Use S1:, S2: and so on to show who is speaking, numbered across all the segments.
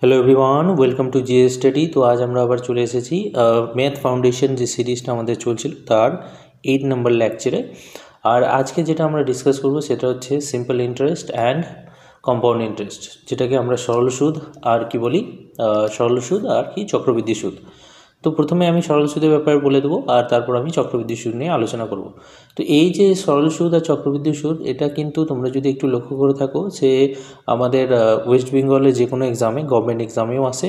S1: Hello everyone, welcome to GS study. তো আজ আমরা আবার চলে এসেছি ম্যাথ ফাউন্ডেশন যে সিরিজটা আমাদের চলছিল তার 8 নম্বর লেকচারে। আর আজকে যেটা আমরা ডিসকাস করব সেটা হচ্ছে simple interest and compound interest, যেটাকে আমরা সরল সুদ আর কি বলি, সরল সুদ আর কি চক্রবৃদ্ধি সুদ। তো প্রথমে আমি সরল সুদের ব্যাপারে বলে দেবো আর তারপর আমি চক্রবৃদ্ধি সুদ নিয়ে আলোচনা করব। তো এই যে সরল সুদ আর চক্রবৃদ্ধি সুদ, এটা কিন্তু তোমরা যদি একটু লক্ষ্য করে থাকো যে আমাদের ওয়েস্ট বেঙ্গলে যে কোনো এক্সামে, গভর্নমেন্ট এক্সামেও আসে,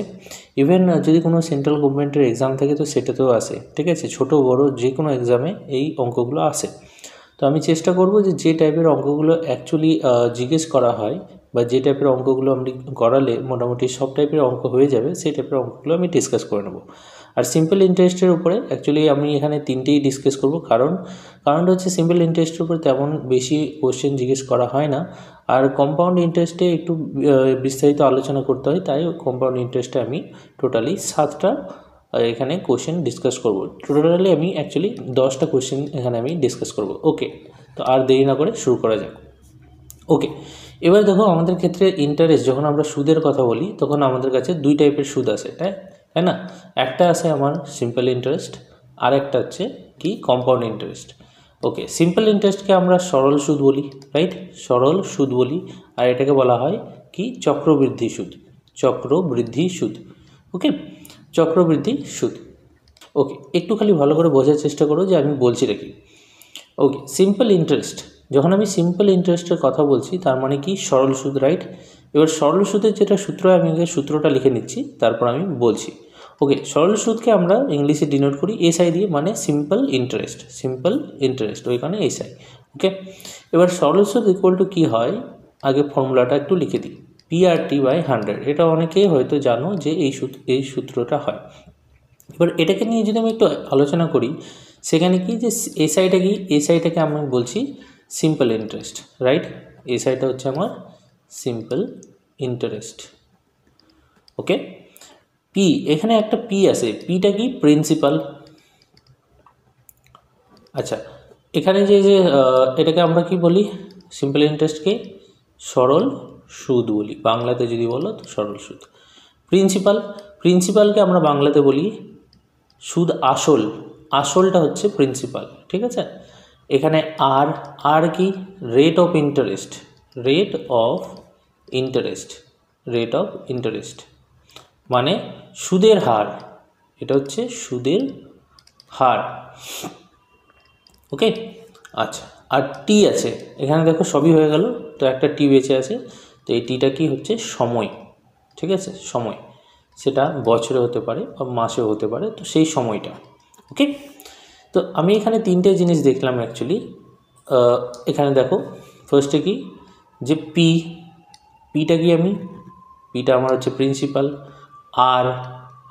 S1: ইভেন যদি কোনো সেন্ট্রাল গভর্নমেন্টের এক্সাম থাকে তো সেটাতেও আসে, ঠিক আছে। ছোটো বড়ো যে কোনো এক্সামে এই অঙ্কগুলো আসে। তো আমি চেষ্টা করব যে টাইপের অঙ্কগুলো অ্যাকচুয়ালি জিজ্ঞেস করা হয় বা যে টাইপের অঙ্কগুলো আমি করালে মোটামুটি সব টাইপের অঙ্ক হয়ে যাবে, সেই টাইপের অঙ্কগুলো আমি ডিসকাস করে নেব। আর সিম্পল ইন্টারেস্টের উপরে অ্যাকচুয়ালি আমি এখানে তিনটেই ডিসকাস করব, কারণটা হচ্ছে সিম্পল ইন্টারেস্টের উপরে তেমন বেশি কোশ্চেন জিজ্ঞেস করা হয় না। আর কম্পাউন্ড ইন্টারেস্টে একটু বিস্তারিত আলোচনা করতে হয়, তাই কম্পাউন্ড ইন্টারেস্টে আমি টোটালি 7টা এখানে কোশ্চেন ডিসকাস করব। টোটালি আমি অ্যাকচুয়ালি 10টা কোশ্চেন এখানে আমি ডিসকাস করব। ওকে, তো আর দেরি না করে শুরু করা যাক। ওকে, এবার দেখো আমাদের ক্ষেত্রে ইন্টারেস্ট যখন আমরা সুদের কথা বলি তখন আমাদের কাছে দুই টাইপের সুদ আছে, তাই না? একটা আছে আমার সিম্পল ইন্টারেস্ট, আর একটা হচ্ছে কি কম্পাউন্ড ইন্টারেস্ট। ওকে, সিম্পল ইন্টারেস্টকে আমরা সরল সুদ বলি, রাইট? সরল সুদ বলি। আর এটাকে বলা হয় কি চক্রবৃদ্ধি সুদ, চক্রবৃদ্ধি সুদ। ওকে, চক্রবৃদ্ধি সুদ। ওকে, একটু খালি ভালো করে বোঝার চেষ্টা করো যে আমি বলছি নাকি। ওকে, সিম্পল ইন্টারেস্ট, যখন আমি সিম্পল ইন্টারেস্টের কথা বলছি তার মানে কি সরল সুদ, রাইট? এবার সরল সুদের যেটা সূত্র, আমি আগে সূত্রটা লিখে নিচ্ছি, তারপর আমি বলছি। ওকে, সরল সুদকে আমরা ইংলিশে ডিনোট করি এসআই দিয়ে, মানে সিম্পল ইন্টারেস্ট, সিম্পল ইন্টারেস্ট ওইখানে এসআই। ওকে, এবার সরল সুদ ইকুয়াল টু কী হয়, আগে ফর্মুলাটা একটু লিখে দিই, PRT/100। এটা অনেকেই হয়তো জানো যে এই সূত্রটা হয়। এবার এটাকে নিয়ে যদি আমি একটু আলোচনা করি, সেখানে কি যে এসআইটা কি, এসআইটাকে আমি বলছি সিম্পল ইন্টারেস্ট, রাইট? এসআইটা হচ্ছে আমার সিম্পল ইন্টারেস্ট। ওকে, পি, এখানে একটা পি আছে, পিটা কি প্রিন্সিপাল। আচ্ছা, এখানে যে এটাকে আমরা কি বলি, সিম্পল ইন্টারেস্টকে সরল সুদ বলি, বাংলাতে যদি বলো তো সরল সুদ। প্রিন্সিপালকে আমরা বাংলাতে বলি সুদ আসল, আসলটা হচ্ছে প্রিন্সিপাল, ঠিক আছে। এখানে আর কি rate of interest, rate of interest, rate of interest মানে সুদের হার, এটা হচ্ছে সুদের হার। ওকে, আচ্ছা, আর টি আছে এখানে, দেখো সবই হয়ে গেল, তো একটা টি বেঁচে আছে। তো এই টিটা কি হচ্ছে সময়, ঠিক আছে, সময়। সেটা বছরে হতে পারে বা মাসেও হতে পারে, তো সেই সময়টা। ওকে, তো আমি এখানে তিনটে জিনিস দেখলাম অ্যাকচুয়ালি। এখানে দেখো ফার্স্টে কি যে পিটা কি, পিটা আমার হচ্ছে প্রিন্সিপাল।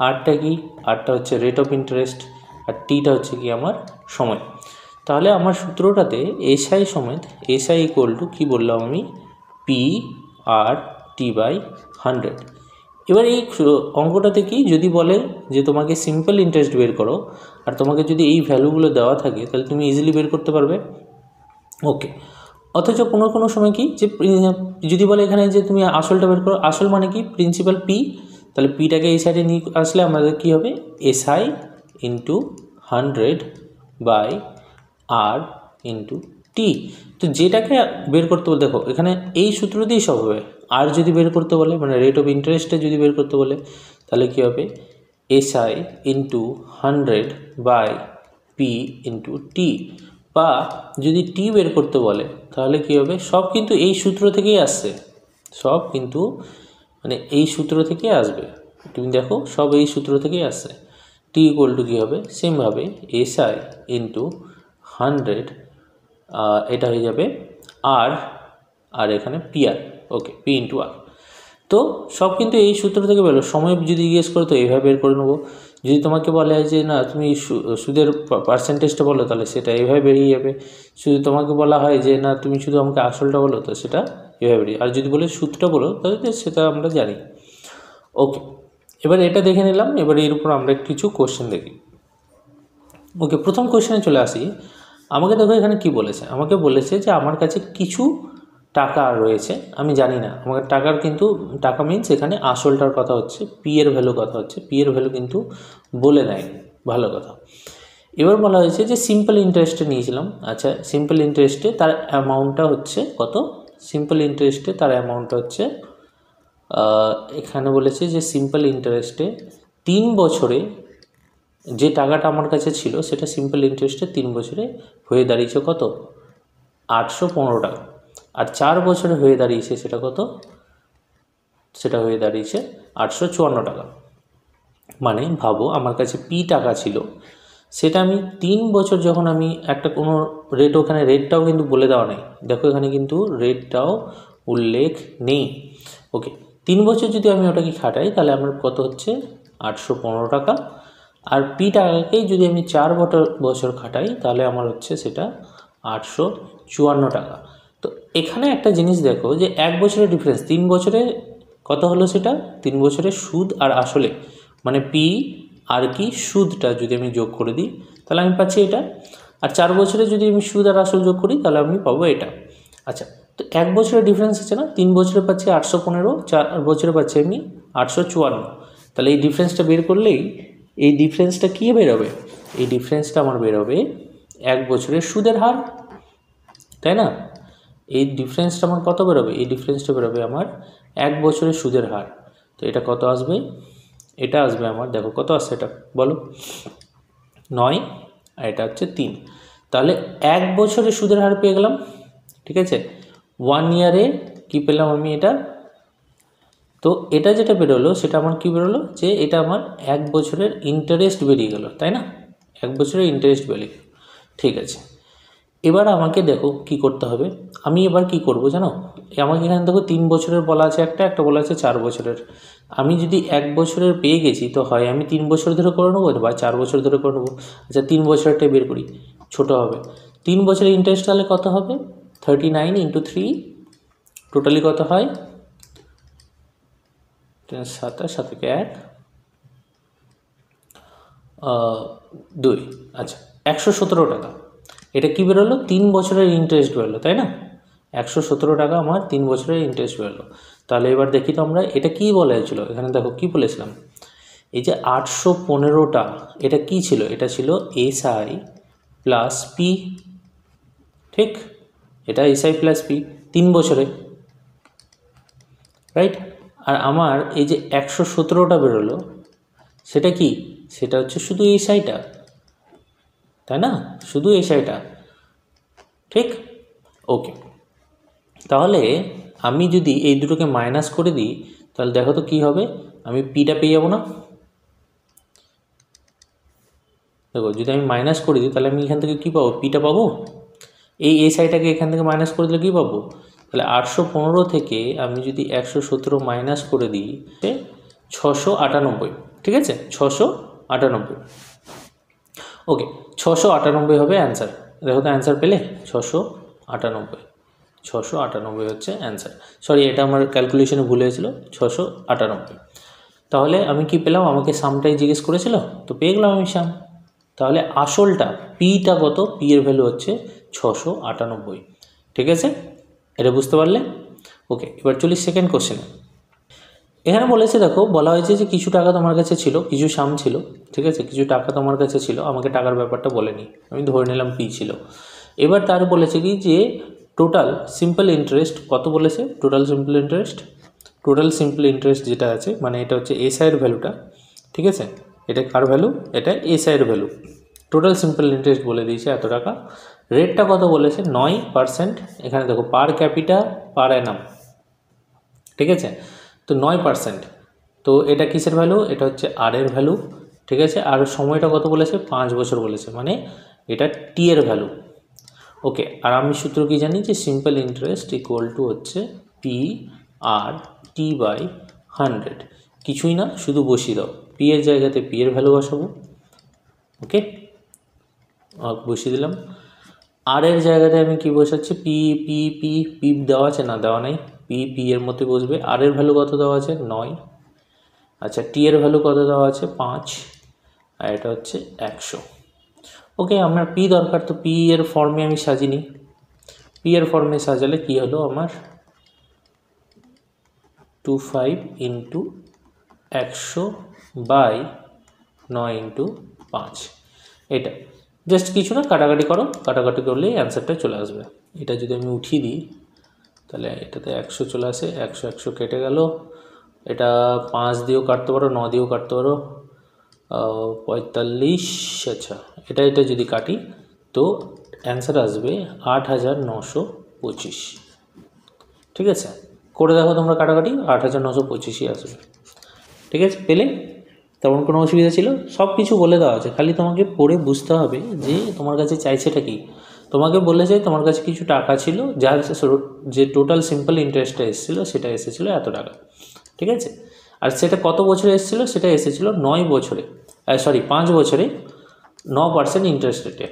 S1: আরটা কি, আরটা হচ্ছে রেট অফ ইন্টারেস্ট, আর টিটা হচ্ছে কি আমার সময়। তাহলে আমার সূত্রটাতে এসআই সমেত, এসআই ইকুয়াল টু কী বললাম আমি, PRT/100। এবার এই অঙ্কটাতে কি যদি বলে যে তোমাকে সিম্পল ইন্টারেস্ট বের করো, আর তোমাকে যদি এই ভ্যালুগুলো দেওয়া থাকে তাহলে তুমি ইজিলি বের করতে পারবে। ওকে, অথচ কোনো সময় কি যে যদি বলে এখানে যে তুমি আসলটা বের করো, আসল মানে কি প্রিন্সিপাল পি, তাহলে পিটাকে এই সাইডে নিয়ে আসলে আমাদের কী হবে, এসআই ইন্টু 100/R/T। তো যেটাকে বের করতে বলে, দেখো এখানে এই সূত্র দিয়েই সব হবে। আর যদি বের করতে বলে, মানে রেট অফ ইন্টারেস্টটা যদি বের করতে বলে, তাহলে কী হবে, এসআই ইন্টু 100/P/T। বা যদি টি বের করতে বলে তাহলে কী হবে, সব কিন্তু এই সূত্র থেকেই আসছে, সব কিন্তু মানে এই সূত্র থেকে আসবে। তুমি দেখো সব এই সূত্র থেকেই আসছে। টি ইকুয়াল টু কী হবে, সেমভাবে এসআই ইন্টু 100, এটা হয়ে যাবে আর এখানে পিআর। ওকে, পি ইন্টু আর। তো সব কিন্তু এই সূত্র থেকে বেরো। সময় যদি জিজ্ঞেস করো তো এইভাবে বের করে নেবো। যদি তোমাকে বলা হয় যে না তুমি সুদের পার্সেন্টেজটা বলো, তাহলে সেটা এইভাবে বেরিয়ে যাবে। শুধু তোমাকে বলা হয় যে না তুমি শুধু আমাকে আসলটা বলো, তো সেটা এভাবে বেরিয়ে। আর যদি বলে সুদটা বলো তাহলে সেটা আমরা জানি। ওকে, এবার এটা দেখে নিলাম। এবার এর উপর আমরা কিছু কোশ্চেন দেখি। ওকে, প্রথম কোশ্চেনে চলে আসি। আমাকে দেখো এখানে কি বলেছে, আমাকে বলেছে যে আমার কাছে কিছু টাকা রয়েছে আমি জানি না, আমাকে টাকার কিন্তু টাকা মিনস এখানে আসলটার কথা হচ্ছে, পি এর ভ্যালু কথা হচ্ছে, পি এর ভ্যালু কিন্তু বলে দেয়, ভালো কথা। এবার বলা হয়েছে যে সিম্পল ইন্টারেস্টে নিয়েছিলাম। আচ্ছা, সিম্পল ইন্টারেস্টে তার অ্যামাউন্টটা হচ্ছে কত? সিম্পল ইন্টারেস্টে তার অ্যামাউন্টটা হচ্ছে এখানে বলেছে যে সিম্পল ইন্টারেস্টে 3 বছরে যে টাকাটা আমার কাছে ছিল সেটা সিম্পল ইন্টারেস্টে 3 বছরে হয়ে দাঁড়িয়েছে কত? 815 টাকা। আর 4 বছরে হয়ে দাঁড়িয়েছে সেটা কত? সেটা হয়ে দাঁড়িয়েছে 854 টাকা। মানে ভাবো আমার কাছে পি টাকা ছিল, সেটা আমি 3 বছর যখন আমি একটা কোনো রেট, ওখানে রেটটাও কিন্তু বলে দেওয়া নেই, দেখো এখানে কিন্তু রেটটাও উল্লেখ নেই। ওকে, 3 বছর যদি আমি ওটাকে খাটাই তাহলে আমার কত হচ্ছে? 815 টাকা। আর পি টাকাকেই যদি আমি 4 বছর খাটাই তাহলে আমার হচ্ছে সেটা 854 টাকা। তো এখানে একটা জিনিস দেখো যে 1 বছরের ডিফারেন্স, 3 বছরে কত হলো সেটা? 3 বছরের সুদ আর আসলে, মানে পি আর কি সুদটা যদি আমি যোগ করে দিই তাহলে আমি পাচ্ছি এটা। আর 4 বছরে যদি আমি সুদ আর আসল যোগ করি তাহলে আমি পাবো এটা। আচ্ছা, তো 1 বছরের ডিফারেন্স আছে না? 3 বছরে পাচ্ছি 815, 4 বছরে পাচ্ছি আমি 854। তাহলে এই ডিফারেন্সটা বের করলেই এই ডিফারেন্সটা কী বেরোবে? এই ডিফারেন্সটা আমার বেরোবে 1 বছরের সুদের হার, তাই না? এই ডিফারেন্সটা আমার কত বেরোবে? এই ডিফারেন্সটা বেরোবে আমার 1 বছরের সুদের হার। তো এটা কত আসবে? এটা আসবে আমার, দেখো কত আসছে এটা বলো, 9, আর এটা হচ্ছে 3। তাহলে 1 বছরের সুদের হার পেয়ে গেলাম, ঠিক আছে। 1 ইয়ারে কী পেলাম আমি? এটা। তো এটা যেটা বেরোলো সেটা আমার কী বেরোলো? যে এটা আমার 1 বছরের ইন্টারেস্ট বেরিয়ে গেল, তাই না? 1 বছরের ইন্টারেস্ট বেরিয়ে গেল, ঠিক আছে। এবার আমাকে দেখো কি করতে হবে। আমি এবার কি করব জানো? আমাকে এখানে দেখো 3 বছরের বলা আছে, একটা বলা আছে 4 বছরের। আমি যদি 1 বছরের পেয়ে গেছি তো হয় আমি 3 বছর ধরে করে নেবো বা 4 বছর ধরে করে নেবো। আচ্ছা, 3 বছরটাই বের করি, ছোটো হবে। 3 বছরের ইন্টারেস্ট তাহলে কত হবে? 39 × 3, টোটালি কত হয়? 27, 7 × 1, 2। আচ্ছা, 117 টাকা। এটা কি বেরোলো? 3 বছরের ইন্টারেস্ট বেরোলো, তাই না? 117 টাকা আমার 3 বছরের ইন্টারেস্ট বেরোলো। তাহলে এবার দেখি তো আমরা এটা কী বলা হয়েছিল, এখানে দেখো কী বলেছিলাম। এই যে 815টা, এটা কি ছিল? এটা ছিল এসআই প্লাস পি, ঠিক? এটা এসআই প্লাস পি 3 বছরে, রাইট? আর আমার এই যে 117টা বেরোলো সেটা কি? সেটা হচ্ছে শুধু এসআইটা, তাই না? শুধু এসআইটা, ঠিক? ওকে, তাহলে আমি যদি এই দুটোকে মাইনাস করে দিই তাহলে দেখো তো কী হবে? আমি পিটা পেয়ে যাবো না? দেখো যদি আমি মাইনাস করে দিই তাহলে আমি এখান থেকে কী পাবো? পিটা পাবো। এই এসআইটাকে এখান থেকে মাইনাস করে দিলে কী পাবো? তাহলে 815 থেকে আমি যদি 117 মাইনাস করে দিই 698, ঠিক আছে? 698। ওকে, 698 হবে অ্যান্সার। দেখো তো অ্যান্সার পেলে? 698, 698 হচ্ছে অ্যান্সার। সরি, এটা আমার ক্যালকুলেশনে ভুল হয়েছিল, 698। তাহলে আমি কি পেলাম? আমাকে সামটাই জিজ্ঞেস করেছিল, তো পেয়ে গেলাম আমি সাম। তাহলে আসলটা পিটা কত? পি এর ভ্যালু হচ্ছে 698, ঠিক আছে? এটা বুঝতে পারলে? ওকে, এবার চলি সেকেন্ড কোশ্চেনে। এখানে বলেছে, দেখো বলা হয়েছে যে কিছু টাকা তোমার কাছে ছিল, কিছু সাম ছিল, ঠিক আছে? কিছু টাকা তোমার কাছে ছিল, আমাকে টাকার ব্যাপারটা বলেনি, আমি ধরে নিলাম পি ছিল। এবার তার বলেছে কি যে টোটাল সিম্পল ইন্টারেস্ট কত বলেছে? টোটাল সিম্পল ইন্টারেস্ট যেটা আছে, মানে এটা হচ্ছে এসআইয়ের ভ্যালুটা, ঠিক আছে? এটা কার ভ্যালু? এটা এসআইয়ের ভ্যালু। টোটাল সিম্পল ইন্টারেস্ট বলে দিয়েছে এত টাকা। রেটটা কত বলেছে? 9%। এখানে দেখো পার ক্যাপিটা পার অ্যানাম, ঠিক আছে? তো 9%। তো এটা কিসের ভ্যালু? এটা হচ্ছে আর এর ভ্যালু, ঠিক আছে? আর সময়টা কত বলেছে? 5 বছর বলেছে, মানে এটা টি এর ভ্যালু। ওকে, আর আমি সূত্র কি জানি? যে সিম্পল ইন্টারেস্ট ইকুয়াল টু হচ্ছে পি আর টি বাই 100। কিছুই না, শুধু বসিয়ে দাও, পি এর জায়গাতে পি এর ভ্যালু বসাবো, ওকে? বসিয়ে দিলাম। আর এর জায়গাতে আমি কি বসাচ্ছি? পি পি পি পি দেওয়া আছে না? দেওয়া নেই। পি এর মধ্যে বসবে। আর এর ভ্যালু কত দেওয়া আছে? 9। আচ্ছা, টি এর ভ্যালু কত দেওয়া আছে? 5, আর এটা হচ্ছে 100। ওকে, আমার পি দরকার, তো পি এর ফর্মে আমি সাজিনি। পি এর ফর্মে সাজালে কি হলো আমার 25 ইন্টু 100 বাই 9 ইন্টু 5, এটা জাস্ট কিছু না, কাটাকাটি করো, কাটাকাটি করলেই অ্যান্সারটা চলে আসবে। এটা যদি আমি উঠিয়ে দিই তাহলে এটাতে 100 চলে আসে, 100 100 কেটে গেল, এটা 5 দিয়েও কাটতে পারো, 9 দিয়েও কাটতে পারো, 45, আচ্ছা এটা যদি কাটি তো অ্যান্সার আসবে 8925। ঠিক আছে, করে দেখো তোমরা কাটাকাটি, 8925ই আসবে। ঠিক আছে, পেলে? তেমন কোনো অসুবিধা ছিল? সব কিছু বলে দেওয়া আছে, খালি তোমাকে পড়ে বুঝতে হবে যে তোমার কাছে চাইছেটা কি। তোমাকে বলেছে তোমার কাছে কিছু টাকা ছিল, যার যে টোটাল সিম্পল ইন্টারেস্টটা এসেছিলো সেটা এসেছিলো এত টাকা। ঠিক আছে, আর সেটা কত বছরে এসেছিলো? সেটা এসেছিলো 9 বছরে, 5 বছরে 9% ইন্টারেস্ট রেটে।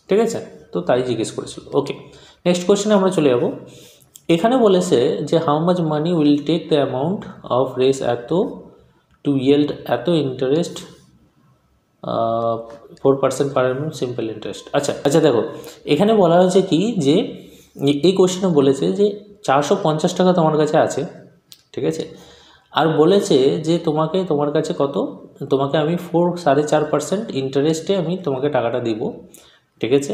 S1: ঠিক আছে, তো তাই জিজ্ঞেস করেছিল। ওকে, নেক্সট কোয়েশ্চেনে আমরা চলে যাব। এখানে বলেছে যে how much money will take the amount of race এত টু ইয়েল্ড এত interest 4% per annum simple interest. আচ্ছা দেখো, এখানে বলা হয়েছে কি যে এই কোশ্চেনে বলেছে যে 450 টাকা তোমার কাছে আছে। ঠিক আছে, আর বলেছে যে তোমার কাছে কত, তোমাকে আমি 4.5% ইন্টারেস্টে আমি তোমাকে টাকাটা দিব। ঠিক আছে,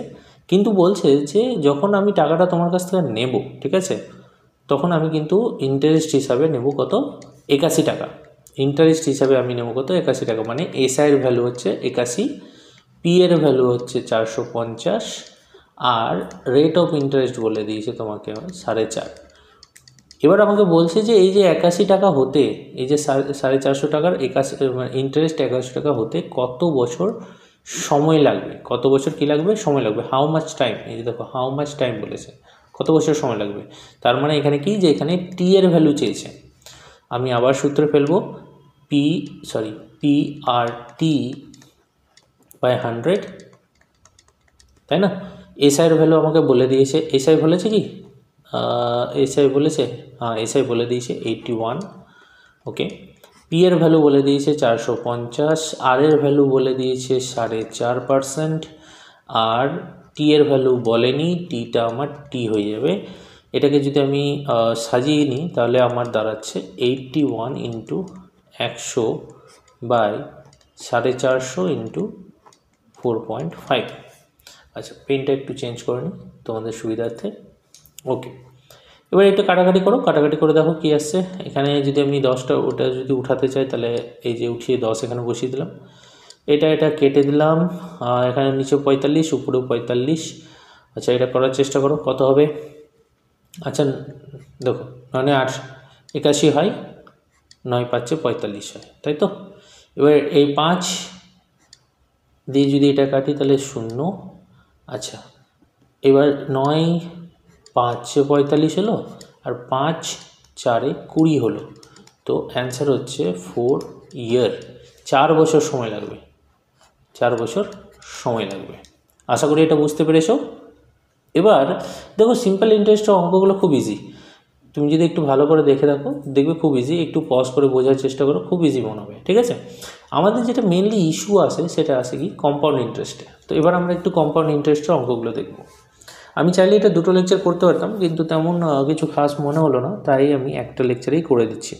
S1: কিন্তু বলছে যে যখন আমি টাকাটা তোমার কাছ থেকে নেব, ঠিক আছে, তখন আমি কিন্তু ইন্টারেস্ট হিসাবে নেব কত, 81 টাকা। ইন্টারেস্ট হিসাবে আমি নেব কত, 81 টাকা। মানে এসআইয়ের ভ্যালু হচ্ছে 81, পি এর ভ্যালু হচ্ছে 450, আর রেট অফ ইন্টারেস্ট বলে দিয়েছে তোমাকে 4.5। এবার আমাকে বলছে যে এই যে 81 টাকা হতে, এই যে 450 টাকার 81 ইন্টারেস্ট 81 টাকা হতে কত বছর সময় লাগবে, কত বছর কী লাগবে, সময় লাগবে। হাউ মাচ টাইম, এই যে দেখো হাউ মাচ টাইম বলেছে, কত বছর সময় লাগবে। তার মানে এখানে কি, যে এখানে টি এর ভ্যালু চেয়েছে। আমি আবার সূত্রে ফেলবো, পি আর টি বাই 100, তাই না। এসআইয়ের ভ্যালু আমাকে বলে দিয়েছে, এসআই বলেছে কি, এসআই বলেছে, হ্যাঁ এসআই বলে দিয়েছে 81। ওকে, পি এর ভ্যালু বলে দিয়েছে 450, আর এর ভ্যালু বলে দিয়েছে 4.5%, আর টি এর ভ্যালু বলেনি, টিটা আমার টি হয়ে যাবে। এটাকে যদি আমি সাজিয়ে নিই তাহলে আমার দাঁড়াচ্ছে 81 ইন্টু 100 বাই 450 ইন্টু 4.5। আচ্ছা, পেনটা একটু চেঞ্জ করে নিই তোমাদের সুবিধার্থে। ওকে, এবার একটু কাটাকাটি করো, কাটাকাটি করে দেখো কী আসছে। এখানে যদি আমি 10টা ওটা যদি উঠাতে চাই তাহলে এই যে উঠিয়ে 10 এখানে বসিয়ে দিলাম, এটা কেটে দিলাম, এখানে নিচে 45, উপরেও 45। আচ্ছা, এটা করার চেষ্টা করো, কত হবে। আচ্ছা দেখো, 9 8 81 হয়, 9 5 45 হয়, তাই তো। এবার এই 5 দিয়ে যদি এটা কাটি তাহলে 0। আচ্ছা, এবার 9 5 45 হলো, আর 5 4 20 হলো, তো অ্যান্সার হচ্ছে 4 ইয়ার, 4 বছর সময় লাগবে, 4 বছর সময় লাগবে। আশা করি এটা বুঝতে পেরেছো। এবার দেখো, সিম্পল ইন্টারেস্টের অঙ্কগুলো খুব ইজি, তুমি যদি একটু ভালো করে দেখে দেখো দেখবে খুব ইজি, একটু পজ করে বোঝার চেষ্টা করো, খুব ইজি মনে হবে। ঠিক আছে, আমাদের যেটা মেনলি ইস্যু আসে সেটা আসে কি, কম্পাউন্ড ইন্টারেস্টে। তো এবার আমরা একটু কম্পাউন্ড ইন্টারেস্টের অঙ্কগুলো দেখব। আমি চাইলে এটা 2টো লেকচার করতে পারতাম, কিন্তু তেমন কিছু খাস মনে হলো না, তাই আমি একটা লেকচারেই করে দিচ্ছি।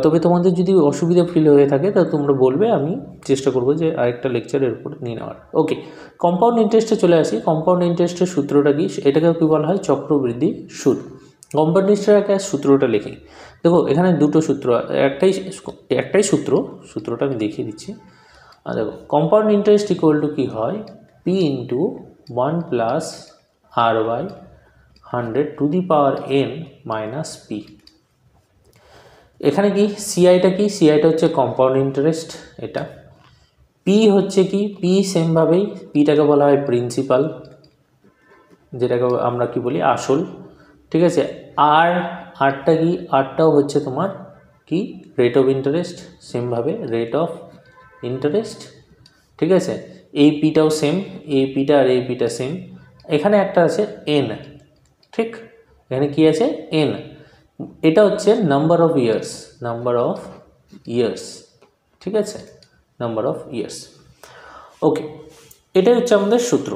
S1: তবে তোমাদের যদি অসুবিধা ফিল হয়ে থাকে তা তোমরা বলবে, আমি চেষ্টা করব যে আরেকটা লেকচারের উপর নিয়ে নেওয়ার। ওকে, কম্পাউন্ড ইন্টারেস্টে চলে আসি। কম্পাউন্ড ইন্টারেস্টের সূত্রটা কি, এটাকে কী বলা হয়, চক্রবৃদ্ধি সুদ। কম্পাউন্ড ইন্টারেস্টের সূত্রটা লিখি। দেখো এখানে 2টো সূত্র, একটাই সূত্রটা আমি দেখিয়ে দিচ্ছি। দেখো, কম্পাউন্ড ইন্টারেস্ট ইকুয়াল টু কী হয়, P into 1 plus R by 100 to the power n minus P. এখানে কি সিআইটা কি, সিআইটা হচ্ছে কম্পাউন্ড ইন্টারেস্ট, এটা পি হচ্ছে কি, পি সেমভাবেই পিটাকে বলা হয় প্রিন্সিপাল, যেটাকে আমরা কি বলি, আসল। ঠিক আছে, আরটা কি, আরটাও হচ্ছে তোমার কি, রেট অফ ইন্টারেস্ট, সেমভাবে রেট অফ ইন্টারেস্ট। ঠিক আছে, এই পিটাও সেম, এই পিটা আর এই পিটা সেম। এখানে একটা আছে এন, ঠিক, এখানে কি আছে, এন, এটা হচ্ছে নাম্বার অফ ইয়ার্স, ঠিক আছে, নাম্বার অফ ইয়ার্স। ওকে, এটাই হচ্ছে আমাদের সূত্র।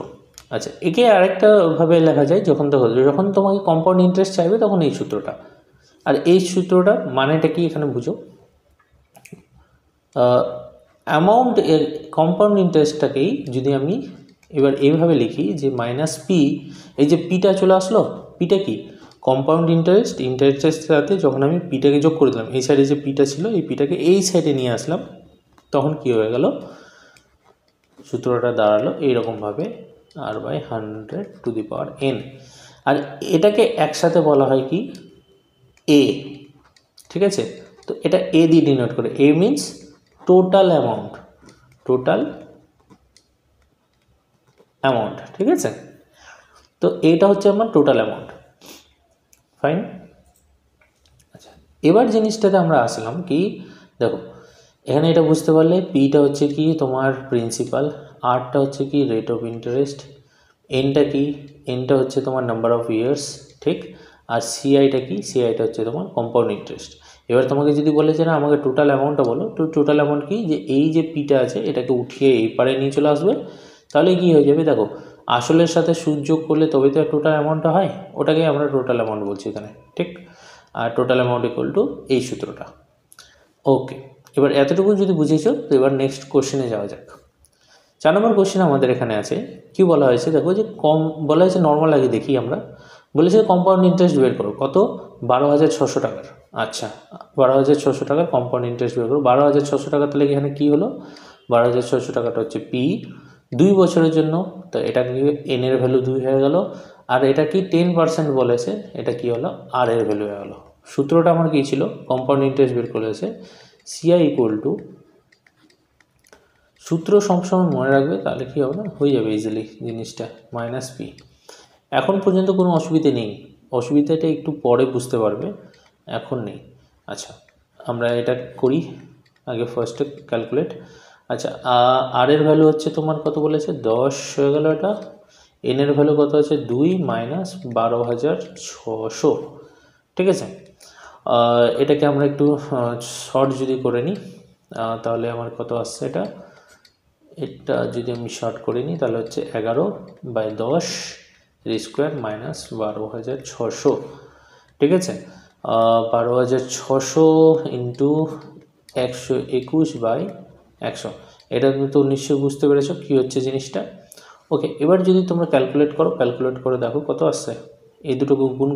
S1: আচ্ছা, একে আরেকটা ভাবে লেখা যায়, যখন তোমাকে কম্পাউন্ড ইন্টারেস্ট চাইবে তখন এই সূত্রটা, আর এই সূত্রটা মানেটা কি এখানে বুঝো। অ্যামাউন্ট এর কম্পাউন্ড ইন্টারেস্টটাকেই যদি আমি এবার এইভাবে লিখি যে মাইনাস পি, এই যে পিটা চলে আসলো, পিটা কি কম্পাউন্ড ইন্টারেস্টের সাথে যখন আমি পিটাকে যোগ করে দিলাম, এই সাইডে যে পিটা ছিল এই পিটাকে এই সাইডে নিয়ে আসলাম, তখন কি হয়ে গেল, সূত্রটা দাঁড়ালো এইরকমভাবে r/100⁴n। আর এটাকে একসাথে বলা হয় কি এ, ঠিক আছে। তো এটা এ দিয়ে ডিনোট করে, এ মিনস টোটাল অ্যামাউন্ট, ঠিক আছে। তো এইটা হচ্ছে আমার টোটাল অ্যামাউন্ট, ফাইন। আচ্ছা, এবার জিনিসটাতে আমরা আসলাম কি, দেখো এখানে এটা বুঝতে পারলে পিটা হচ্ছে কি তোমার প্রিন্সিপাল, আরটা হচ্ছে কি রেট অফ ইন্টারেস্ট, এনটা কি, এনটা হচ্ছে তোমার নাম্বার অফ ইয়ার্স, ঠিক। আর সিআইটা কি, সিআইটা হচ্ছে তোমার কম্পাউন্ড ইন্টারেস্ট। এবার তোমাকে যদি বলে যে না আমাকে টোটাল অ্যামাউন্টটা বলো, তো টোটাল অ্যামাউন্ট কি, যে এই যে পিটা আছে এটাকে উঠিয়ে এই পারে নিয়ে চলে আসবে, তাহলে কি হয়ে যাবে, দেখো আসলের সাথে সুদ যোগ করলে তবেই তো টোটাল অ্যামাউন্টটা হয়, ওটাকে আমরা টোটাল অ্যামাউন্ট বলছি এখানে, ঠিক। আর টোটাল অ্যামাউন্ট ইকুয়াল টু এই সূত্রটা। ওকে, এবার এতটুকু যদি বুঝেছো, তো এবার নেক্সট কোশ্চেনে যাওয়া যাক। 4 নম্বর কোশ্চেন আমাদের এখানে আছে, কি বলা হয়েছে দেখো, যে বলা হয়েছে নর্মাল আগে দেখি আমরা, বলেছে কম্পাউন্ড ইন্টারেস্ট বের করো, কত 12,600 টাকার। আচ্ছা, 12,600 টাকার কম্পাউন্ড ইন্টারেস্ট বের করো, 12,600 টাকা, তাহলে এখানে কী হলো, 12,600 টাকাটা হচ্ছে পি 2 বছরের জন্য, তো এটা কি এন এর ভ্যালু 2 হয়ে গেল, আর এটা কি 10% বলেছে, এটা কি হলো আর এর ভ্যালু হয়ে গেলো। সূত্রটা আমার কী ছিল, কম্পাউন্ড ইন্টারেস্ট বের করেছে সিআই ইকুয়াল টু, সূত্র সবসময় মনে রাখবে, তাহলে কী হবে না, হয়ে যাবে ইজিলি জিনিসটা, মাইনাস পি। এখন পর্যন্ত কোনো অসুবিধে নেই, অসুবিধাটা একটু পরে বুঝতে পারবে, এখন নেই। আচ্ছা, আমরা এটা করি আগে, ফার্স্টে ক্যালকুলেট। আচ্ছা, আর এর ভ্যালু হচ্ছে তোমার কত বলেছে, 10 হয়ে গেল এটা, এন এর ভ্যালু কত আছে 2 মাইনাস 12,600, ঠিক আছে। এটাকে আমরা একটু শর্ট যদি করে নিই, তাহলে আমার কত আসছে, এটা যদি আমি শর্ট করে নিই তাহলে হচ্ছে 11/10 স্কোয়ার মাইনাস 12,600, ঠিক আছে। 12,600 ইন্টু 121/100, এটা তো নিশ্চয়ই বুঝতে পেরেছো কী হচ্ছে জিনিসটা। ওকে, এবার যদি তোমরা ক্যালকুলেট করে দেখো কত আসছে, এই দুটোকে গুণ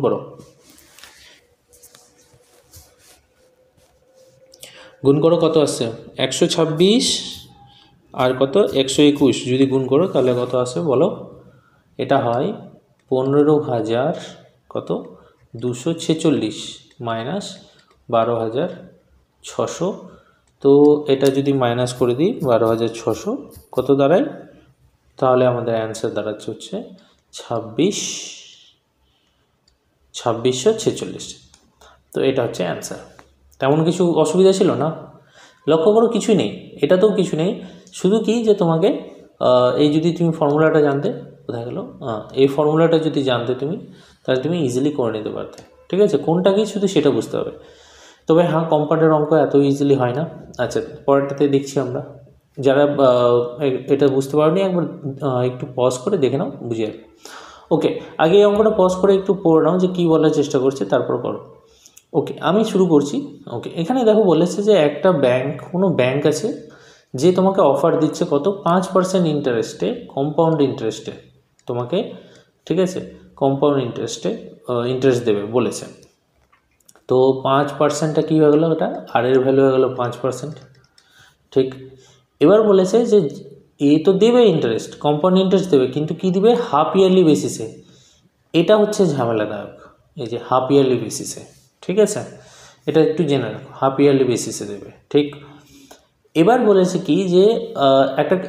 S1: করো, কত আসছে 126 আর কত 121, যদি গুণ করো তাহলে কত আসে বলো, এটা হয় 15,000 কত 246 মাইনাস 12,600, তো এটা যদি মাইনাস করে দিই 12,600 কত দাঁড়ায়, তাহলে আমাদের অ্যান্সার দাঁড়াচ্ছে হচ্ছে 2646। তো এটা হচ্ছে অ্যান্সার। তেমন কিছু অসুবিধা ছিল না, লক্ষ্য করো কিছুই নেই, এটাতেও কিছু নেই, শুধু কি যে তোমাকে এই যদি তুমি ফর্মুলাটা জানতে, কোথায় গেল, এই ফর্মুলাটা যদি জানতে তুমি, তাহলে তুমি ইজিলি করে নিতে পারতে, ঠিক আছে। কোনটা কি শুধু সেটা বুঝতে হবে। তবে হ্যাঁ, কম্পাউন্ডের অঙ্ক এত ইজিলি হয় না। আচ্ছা, পরেরটাতে দেখছি আমরা, যারা এটা বুঝতে পারোনি একবার একটু পজ করে দেখে নাও, বুঝে যাবে। ওকে, আগে এই অঙ্কটা পজ করে একটু পড়ে নাও যে কী বলার চেষ্টা করছে, তারপর করো। ওকে, আমি শুরু করছি। ওকে, এখানে দেখো বলেছে যে একটা কোনো ব্যাংক আছে যে তোমাকে অফার দিচ্ছে কত 5% ইন্টারেস্টে, কম্পাউন্ড ইন্টারেস্টে তোমাকে, ঠিক আছে, কম্পাউন্ড ইন্টারেস্ট দেবে বলেছে। তো 5%টা কী হয়ে গেলো, ওটা আর এর ভ্যালু হয়ে গেলো 5%, ঠিক। এবার বলেছে যে এ তো দেবে ইন্টারেস্ট, কম্পাউন্ড ইন্টারেস্ট দেবে, কিন্তু কি দিবে, হাফ ইয়ারলি বেসিসে। এটা হচ্ছে ঝামেলাদায়ক, এই যে হাফ ইয়ারলি বেসিসে, ঠিক আছে, এটা একটু জেনে রাখো, হাফ ইয়ারলি বেসিসে দেবে, ঠিক। এবার বলেছে কি যে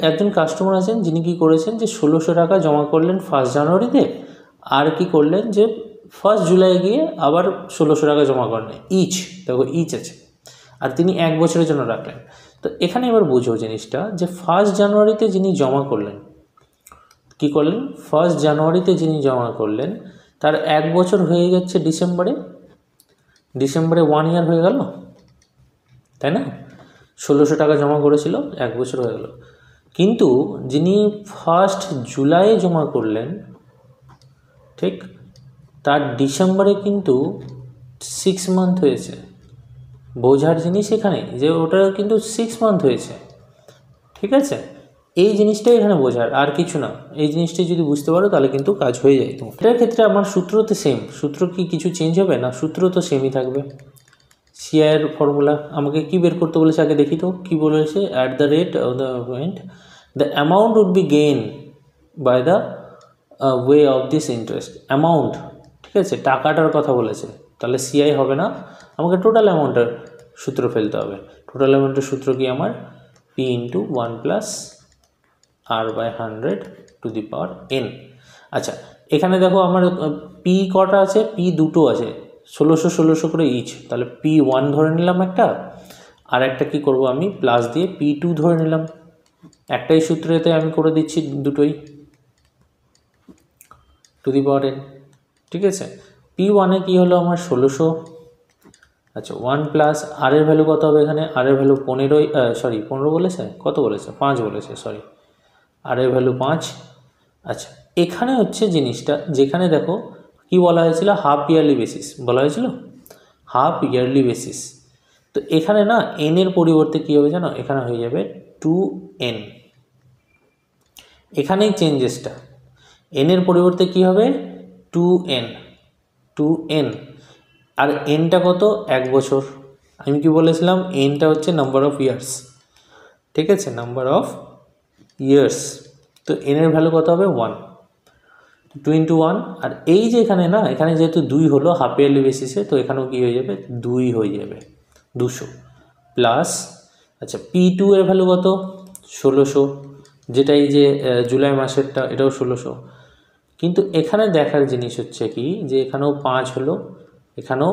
S1: একজন কাস্টমার আছেন যিনি কি করেছেন, যে 1,600 টাকা জমা করলেন 1 জানুয়ারিতে, আর কি করলেন যে 1 জুলাই গিয়ে আবার 1,600 টাকা জমা করলেন, দেখো ইচ আছে, আর তিনি 1 বছরের জন্য রাখলেন। তো এখানে এবার বুঝো জিনিসটা, যে 1 জানুয়ারিতে যিনি জমা করলেন, কি করলেন, 1 জানুয়ারিতে যিনি জমা করলেন, তার 1 বছর হয়ে যাচ্ছে ডিসেম্বরে 1 ইয়ার হয়ে গেল, তাই না। 1,600 টাকা জমা করেছিল, 1 বছর হয়ে গেল। কিন্তু যিনি 1 জুলাই জমা করলেন, ঠিক, তার ডিসেম্বরে কিন্তু 6 মান্থ হয়েছে। বোঝার জিনিস এখানে যে ওটা কিন্তু 6 মান্থ হয়েছে, ঠিক আছে। এই জিনিসটাই এখানে বোঝার, আর কিছু না। এই জিনিসটা যদি বুঝতে পারো তাহলে কিন্তু কাজ হয়ে যায় তোমার। এটার ক্ষেত্রে আমার সূত্র তো সেম, সূত্র কি কিছু চেঞ্জ হবে না? সূত্র তো সেমই থাকবে। সিআইয়ের ফর্মুলা আমাকে কি বের করতে বলেছে আগে দেখি তো কি বলেছে। At the rate of the point the amount would be gain by the way of this interest. Amount, ঠিক আছে, টাকাটার কথা বলেছে, তাহলে সিআই হবে না, আমাকে টোটাল অ্যামাউন্টের সূত্র ফেলতে হবে। টোটাল অ্যামাউন্টের সূত্র কি আমার? P into 1 plus R by 100 to the power N. আচ্ছা, এখানে দেখো আমার পি কটা আছে? পি দুটো আছে, 1600 করে ইচ, তাহলে P1 ধরে নিলাম একটা, আর একটা কী করবো আমি প্লাস দিয়ে P2 ধরে নিলাম। একটাই সূত্রেতে আমি করে দিচ্ছি দুটোই টু দি পাওয়ার এন, ঠিক আছে। P1-এ কী হলো আমার? 1600। আচ্ছা, 1 প্লাস আর এর ভ্যালু কত হবে এখানে? আর এর ভ্যালু 15 বলেছে, কত বলেছে? 5 বলেছে, সরি, আর এর ভ্যালু 5। আচ্ছা, এখানে হচ্ছে জিনিসটা, যেখানে দেখো কি বলা হয়েছিল, হাফ ইয়ারলি বেসিস বলা হয়েছিল, হাফ ইয়ারলি বেসিস। তো এখানে না এন এর পরিবর্তে কী হবে জানো? এখানে হয়ে যাবে 2n। এখানেই চেঞ্জেসটা, এন এর পরিবর্তে কী হবে? 2n। আর এনটা কত? 1 বছর। আমি কি বলেছিলাম? এনটা হচ্ছে নাম্বার অফ ইয়ার্স, ঠিক আছে, নাম্বার অফ ইয়ার্স। তো এন এর ভ্যালু কত হবে? 1, 2 ইন্টু 1। আর এই যে এখানে না, এখানে যেহেতু 2 হলো হাফ ইয়ারলি বেসিসে, তো এখানেও কী হয়ে যাবে? 2 হয়ে যাবে, 200 প্লাস। আচ্ছা, P2 এর ভ্যালু কত? 1600, যেটা এই যে জুলাই মাসেরটা, এটাও 1600। কিন্তু এখানে দেখার জিনিস হচ্ছে কি, যে এখানেও 5 হলো, এখানেও।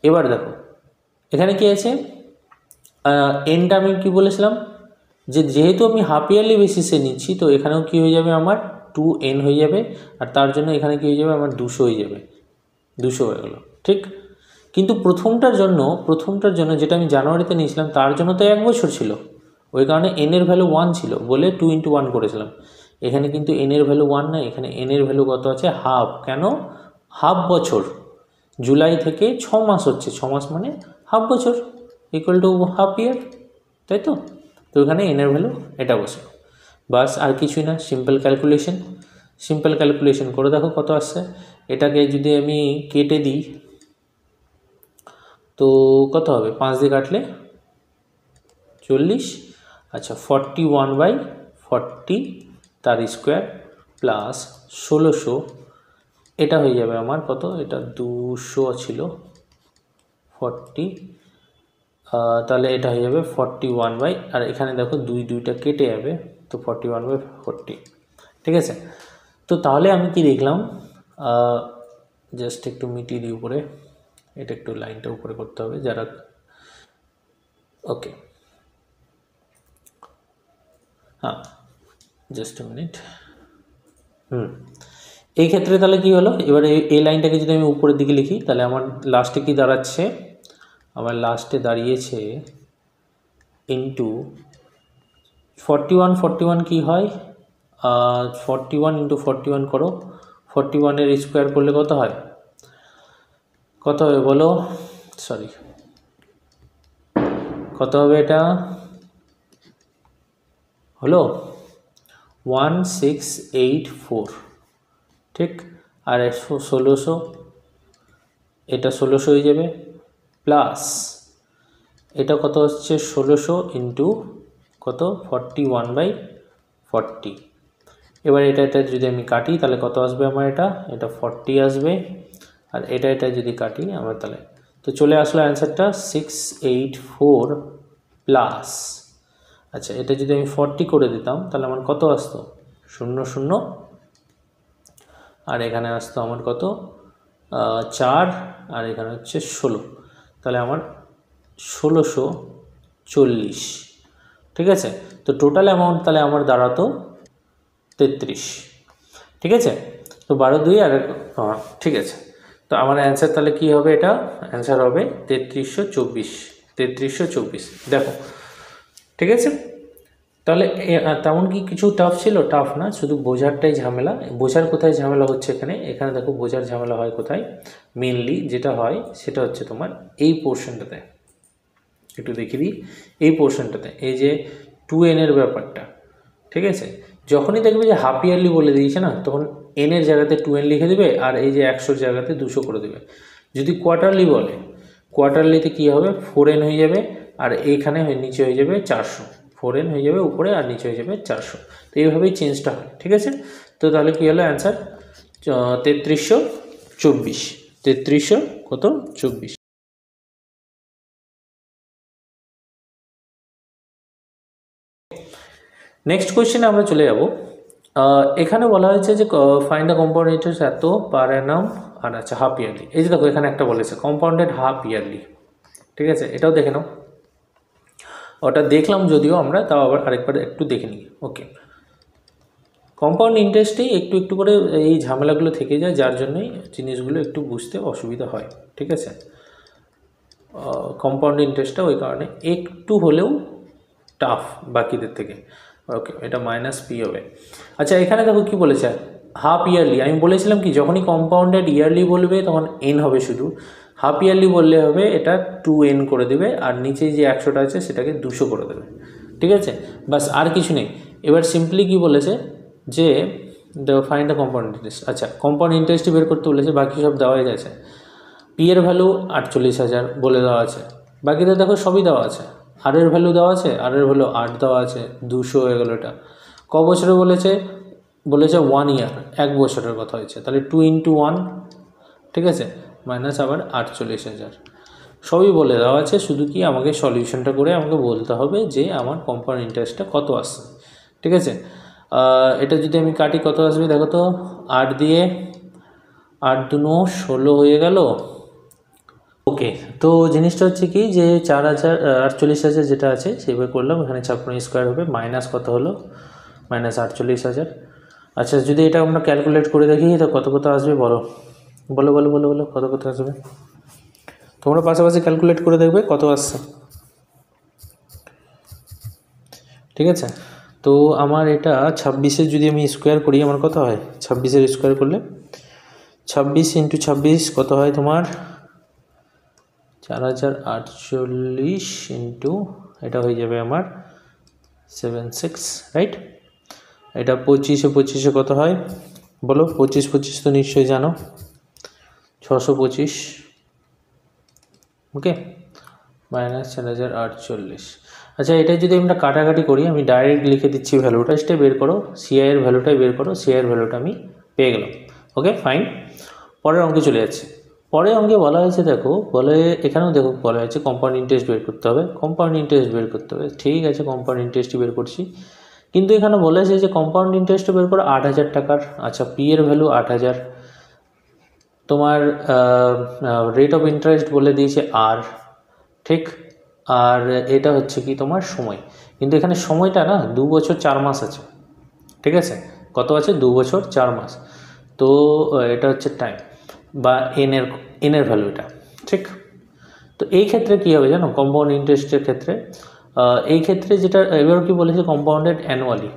S1: এবার দেখো এখানে কি আছে, এনটা আমি কী বলেছিলাম, যে যেহেতু আমি হাফ ইয়ারলি বেসিসে নিচ্ছি, তো এখানেও কী হয়ে যাবে আমার? 2n হয়ে যাবে। আর তার জন্য এখানে কী হয়ে যাবে আমার? 200 হয়ে যাবে, 200 হয়ে গেলো, ঠিক। কিন্তু প্রথমটার জন্য যেটা আমি জানুয়ারিতে নিয়েছিলাম, তার জন্য তো 1 বছর ছিল, ওই কারণে এন এর ভ্যালু 1 ছিল বলে 2 ইন্টু 1 করেছিলাম। এখানে কিন্তু এন এর ভ্যালু 1 না, এখানে এন এর ভ্যালু কত আছে? হাফ। কেন হাফ? বছর, জুলাই থেকে 6 মাস হচ্ছে, 6 মাস মানে হাফ বছর, ইকুয়াল টু হাফ ইয়ার, তাই তো। তো এখানে এন এর ভ্যালু এটা বসে, বাস, আর কিছুই না। সিম্পল ক্যালকুলেশন করে দেখো কত আসছে। এটাকে যদি আমি কেটে দিই তো কত হবে? 5 দিয়ে কাটলে 40। আচ্ছা, 41/40 তার স্কোয়ার প্লাস 1600, এটা হয়ে যাবে আমার কত? এটা 200 ছিল, 40, তাহলে এটা হয়ে যাবে 41 আর এখানে দেখো 2টা কেটে যাবে, তো 41/40, ঠিক আছে। তো তাহলে আমি কি দেখলাম, জাস্ট একটু মিটিয়ে দিই উপরে, এটা একটু লাইনটা উপরে করতে হবে যারা, ওকে, হ্যাঁ, জাস্ট এ মিনিট। এই ক্ষেত্রে তাহলে কি হলো, এবারে এই লাইনটাকে যদি আমি উপরের দিকে লিখি, তাহলে আমার লাস্টে কি দাঁড়াচ্ছে? আমার লাস্টে দাঁড়িয়েছে ইন্টু 41 কি হয়? 41 ইন্টু 41 করো, 41-এর স্কোয়ার করলে কত হয়? কত হবে বলো? সরি, কত হবে এটা? হলো 1684, ঠিক। আর 1600, এটা 1600 হয়ে যাবে, প্লাস এটা কত হচ্ছে? 1600 ইন্টু কত? 41/40। এবার এটা যদি আমি কাটি তাহলে কত আসবে আমার? এটা 40 আসবে। আর এটা যদি কাটি আমার, তাহলে তো চলে আসলো অ্যান্সারটা 684 প্লাস। আচ্ছা, এটা যদি আমি 40 করে দিতাম তাহলে আমার কত আসতো? 00, আর এখানে আসতো আমার কত? 4, আর এখানে হচ্ছে 16, তাহলে আমার 1640, ঠিক আছে। তো টোটাল অ্যামাউন্ট তাহলে আমার দাঁড়াতো 33, ঠিক আছে। তো 12 2 আর ঠিক আছে। তো আমার অ্যান্সার তাহলে কি হবে? এটা অ্যান্সার হবে 3324, দেখো, ঠিক আছে। তো তাহলে তেমন কি কিছু টাফ ছিল? টাফ না, শুধু বোঝারটাই ঝামেলা। বোঝার কোথায় ঝামেলা হচ্ছে এখানে? এখানে দেখো বোঝার ঝামেলা হয় কোথায় মেনলি, যেটা হয় সেটা হচ্ছে তোমার এই পোর্শনটাতে। একটু দেখে দিই এই পোর্শনটাতে, এই যে 2n এর ব্যাপারটা, ঠিক আছে? যখনই দেখবে যে হাফ ইয়ারলি বলে দিয়েছে না, তখন n এর জায়গাতে 2n লিখে দেবে, আর এই যে 100-র জায়গাতে 200 করে দেবে। যদি কোয়ার্টারলি বলে, কোয়ার্টারলিতে কী হবে? 4n হয়ে যাবে, আর এইখানে নিচে হয়ে যাবে 400। 4n হয়ে যাবে উপরে, আর নিচে হয়ে যাবে 400। তো এইভাবেই চেঞ্জটা হয়, ঠিক আছে? তো তাহলে কী হলো অ্যান্সার? 3324। 3324। নেক্সট কোয়েশ্চেনে আমরা চলে যাব। এখানে বলা হয়েছে যে ফাইন্ড দ্য কম্পাউন্ড ইন্টারেস্ট এত পার অ্যানাম, আর আচ্ছা হাফ ইয়ারলি। এই যে দেখো এখানে একটা বলেছে কম্পাউন্ডেড হাফ ইয়ারলি, ঠিক আছে? এটাও দেখে নাও। ওটা দেখলাম যদিও আমরা, তাও আবার আরেকবার একটু দেখে নিই। ওকে, কম্পাউন্ড ইন্টারেস্টেই একটু একটু করে এই ঝামেলাগুলো থেকে যায়, যার জন্যই জিনিসগুলো একটু বুঝতে অসুবিধা হয়, ঠিক আছে? কম্পাউন্ড ইন্টারেস্টটা ওই কারণে একটু হলেও টাফ বাকিদের থেকে। ওকে, এটা -p হবে। আচ্ছা, এখানে দেখো কি বলেছে, হাফ ইয়ারলি। আমি বলেছিলাম কি, যখনই কম্পাউন্ডেড ইয়ারলি বলবে তখন n হবে শুধু, হাফ ইয়ারলি বললে হবে এটা 2n করে দেবে, আর নিচে যে 100টা আছে সেটাকে 200 করে দেবে, ঠিক আছে? বাস, আর কিছু নেই। এবার সিম্পলি কি বলেছে যে ফাইন্ড দ্য কম্পাউন্ড ইন্টারেস্ট। আচ্ছা, কম্পাউন্ড ইন্টারেস্টই বের করতে বলেছে, বাকি সব দেওয়াই গেছে। পি এর ভ্যালু 48,000 বলে দেওয়া আছে, বাকিতে দেখো সবই দেওয়া আছে। আর এর ভ্যালু দেওয়া আছে, আর এর ভ্যালু 8 দেওয়া আছে, 200 হয়ে গেল। এটা ক বছরে বলেছে? 1 ইয়ার, 1 বছরের কথা হয়েছে। তাহলে 2 × 1, ঠিক আছে, মাইনাস আবার 48,000, সবই বলে দেওয়া আছে। শুধু কি আমাকে সলিউশনটা করে আমাকে বলতে হবে যে আমার কম্পাউন্ড ইন্টারেস্টটা কত আসছে, ঠিক আছে? এটা যদি আমি কাটি কত আসবে দেখো তো, 8 দিয়ে 8 2 16 হয়ে গেল। ওকে, তো জিনিসটা হচ্ছে কি যে 48,000 যেটা আছে সেভাবে করলাম, এখানে 56 হবে, মাইনাস কত হলো? -48,000। আচ্ছা, যদি এটা আমরা ক্যালকুলেট করে দেখি তো কত কত আসবে বলো, বলো বলো বলো বলো, কত কত আসবে? তোমরা পাশাপাশি ক্যালকুলেট করে দেখবে কত আসছে, ঠিক আছে? তো আমার এটা 26-এর যদি আমি স্কোয়ার করি, আমার কত হয়? 26-এর স্কোয়ার করলে 26 × 26 কত হয় তোমার? 4048 ইন্টু, এটা হয়ে যাবে আমার 76, রাইট? এটা 25-এ কত হয় বলো? 25 তো নিশ্চয়ই জানো, 625। ওকে, -4048। আচ্ছা, এটা যদি আমরা কাটাকাটি করি, আমি ডাইরেক্ট লিখে দিচ্ছি ভ্যালুটা, স্টে বের করো, সিআই এর ভ্যালুটাই বের করো, সিআই এর ভ্যালুটা আমি পেয়ে গেলাম। ওকে, ফাইন। পরের অঙ্কে চলে যাচ্ছে। পরের অঙ্কে বলা হয়েছে, দেখো বলে, এখানেও দেখো বলা হয়েছে কম্পাউন্ড ইন্টারেস্ট বের করতে হবে, কম্পাউন্ড ইন্টারেস্ট বের করতে হবে। ঠিক আছে, কম্পাউন্ড ইন্টারেস্টই বের করছি, কিন্তু এখানে বলেছে যে কম্পাউন্ড ইন্টারেস্ট বের করো 8,000 টাকার। আচ্ছা, পি এর ভ্যালু 8,000, তোমার রেট অফ ইন্টারেস্ট বলে দিয়েছে আর, ঠিক? আর এটা হচ্ছে কি তোমার সময়, কিন্তু এখানে সময়টা না 2 বছর 4 মাস আছে, ঠিক আছে? কত আছে? 2 বছর 4 মাস। তো এটা হচ্ছে টাইম বা এনের ভ্যালু এটা, ঠিক? তো এই ক্ষেত্রে কী হবে জানো, কম্পাউন্ড ইন্টারেস্টের ক্ষেত্রে এই ক্ষেত্রে যেটা এবার কি বলেছে, কম্পাউন্ডেড অ্যানুয়ালি,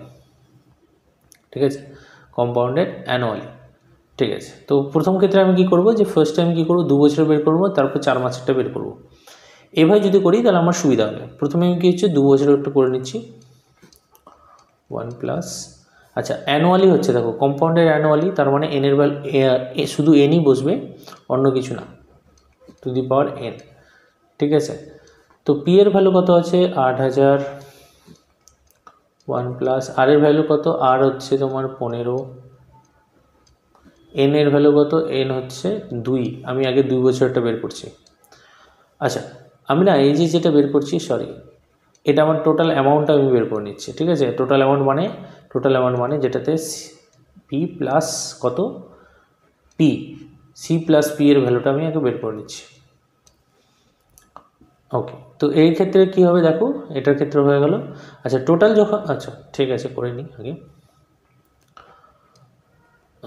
S1: ঠিক আছে? কম্পাউন্ডেড অ্যানুয়ালি, ঠিক আছে? তো প্রথম ক্ষেত্রে আমি কি করব, যে ফার্স্টে আমি কী করবো, 2 বছর বের করবো, তারপর 4 মাসেরটা বের করব। এভাবে যদি করি তাহলে আমার সুবিধা হবে। প্রথমে আমি কী হচ্ছে, 2 বছরের একটু করে নিচ্ছি, 1+, আচ্ছা অ্যানুয়ালি হচ্ছে, দেখো কম্পাউন্ডেড অ্যানুয়ালি, তার মানে এনের ভ্যালু শুধু এনই বসবে, অন্য কিছু না, টু দি পাওয়ার n, ঠিক আছে? তো পি এর ভ্যালু কত আছে? 8,000, 1+, আর এর ভ্যালু কত? আর হচ্ছে তোমার 15, এন এর ভ্যালু কত? এন হচ্ছে 2। আমি আগে 2 বছরটা বের করছি। আচ্ছা, আমি না এই যে যেটা বের করছি, সরি, এটা আমার টোটাল অ্যামাউন্টটা আমি বের করে নিচ্ছি, ঠিক আছে? টোটাল অ্যামাউন্ট মানে যেটাতে পি প্লাস কত, পি, সি প্লাস পি এর ভ্যালুটা আমি আগে বের করে নিচ্ছি। ওকে, তো এই ক্ষেত্রে কি হবে দেখো, এটার ক্ষেত্রে হয়ে গেল। আচ্ছা, টোটাল যখন, আচ্ছা ঠিক আছে করে নিই আগে,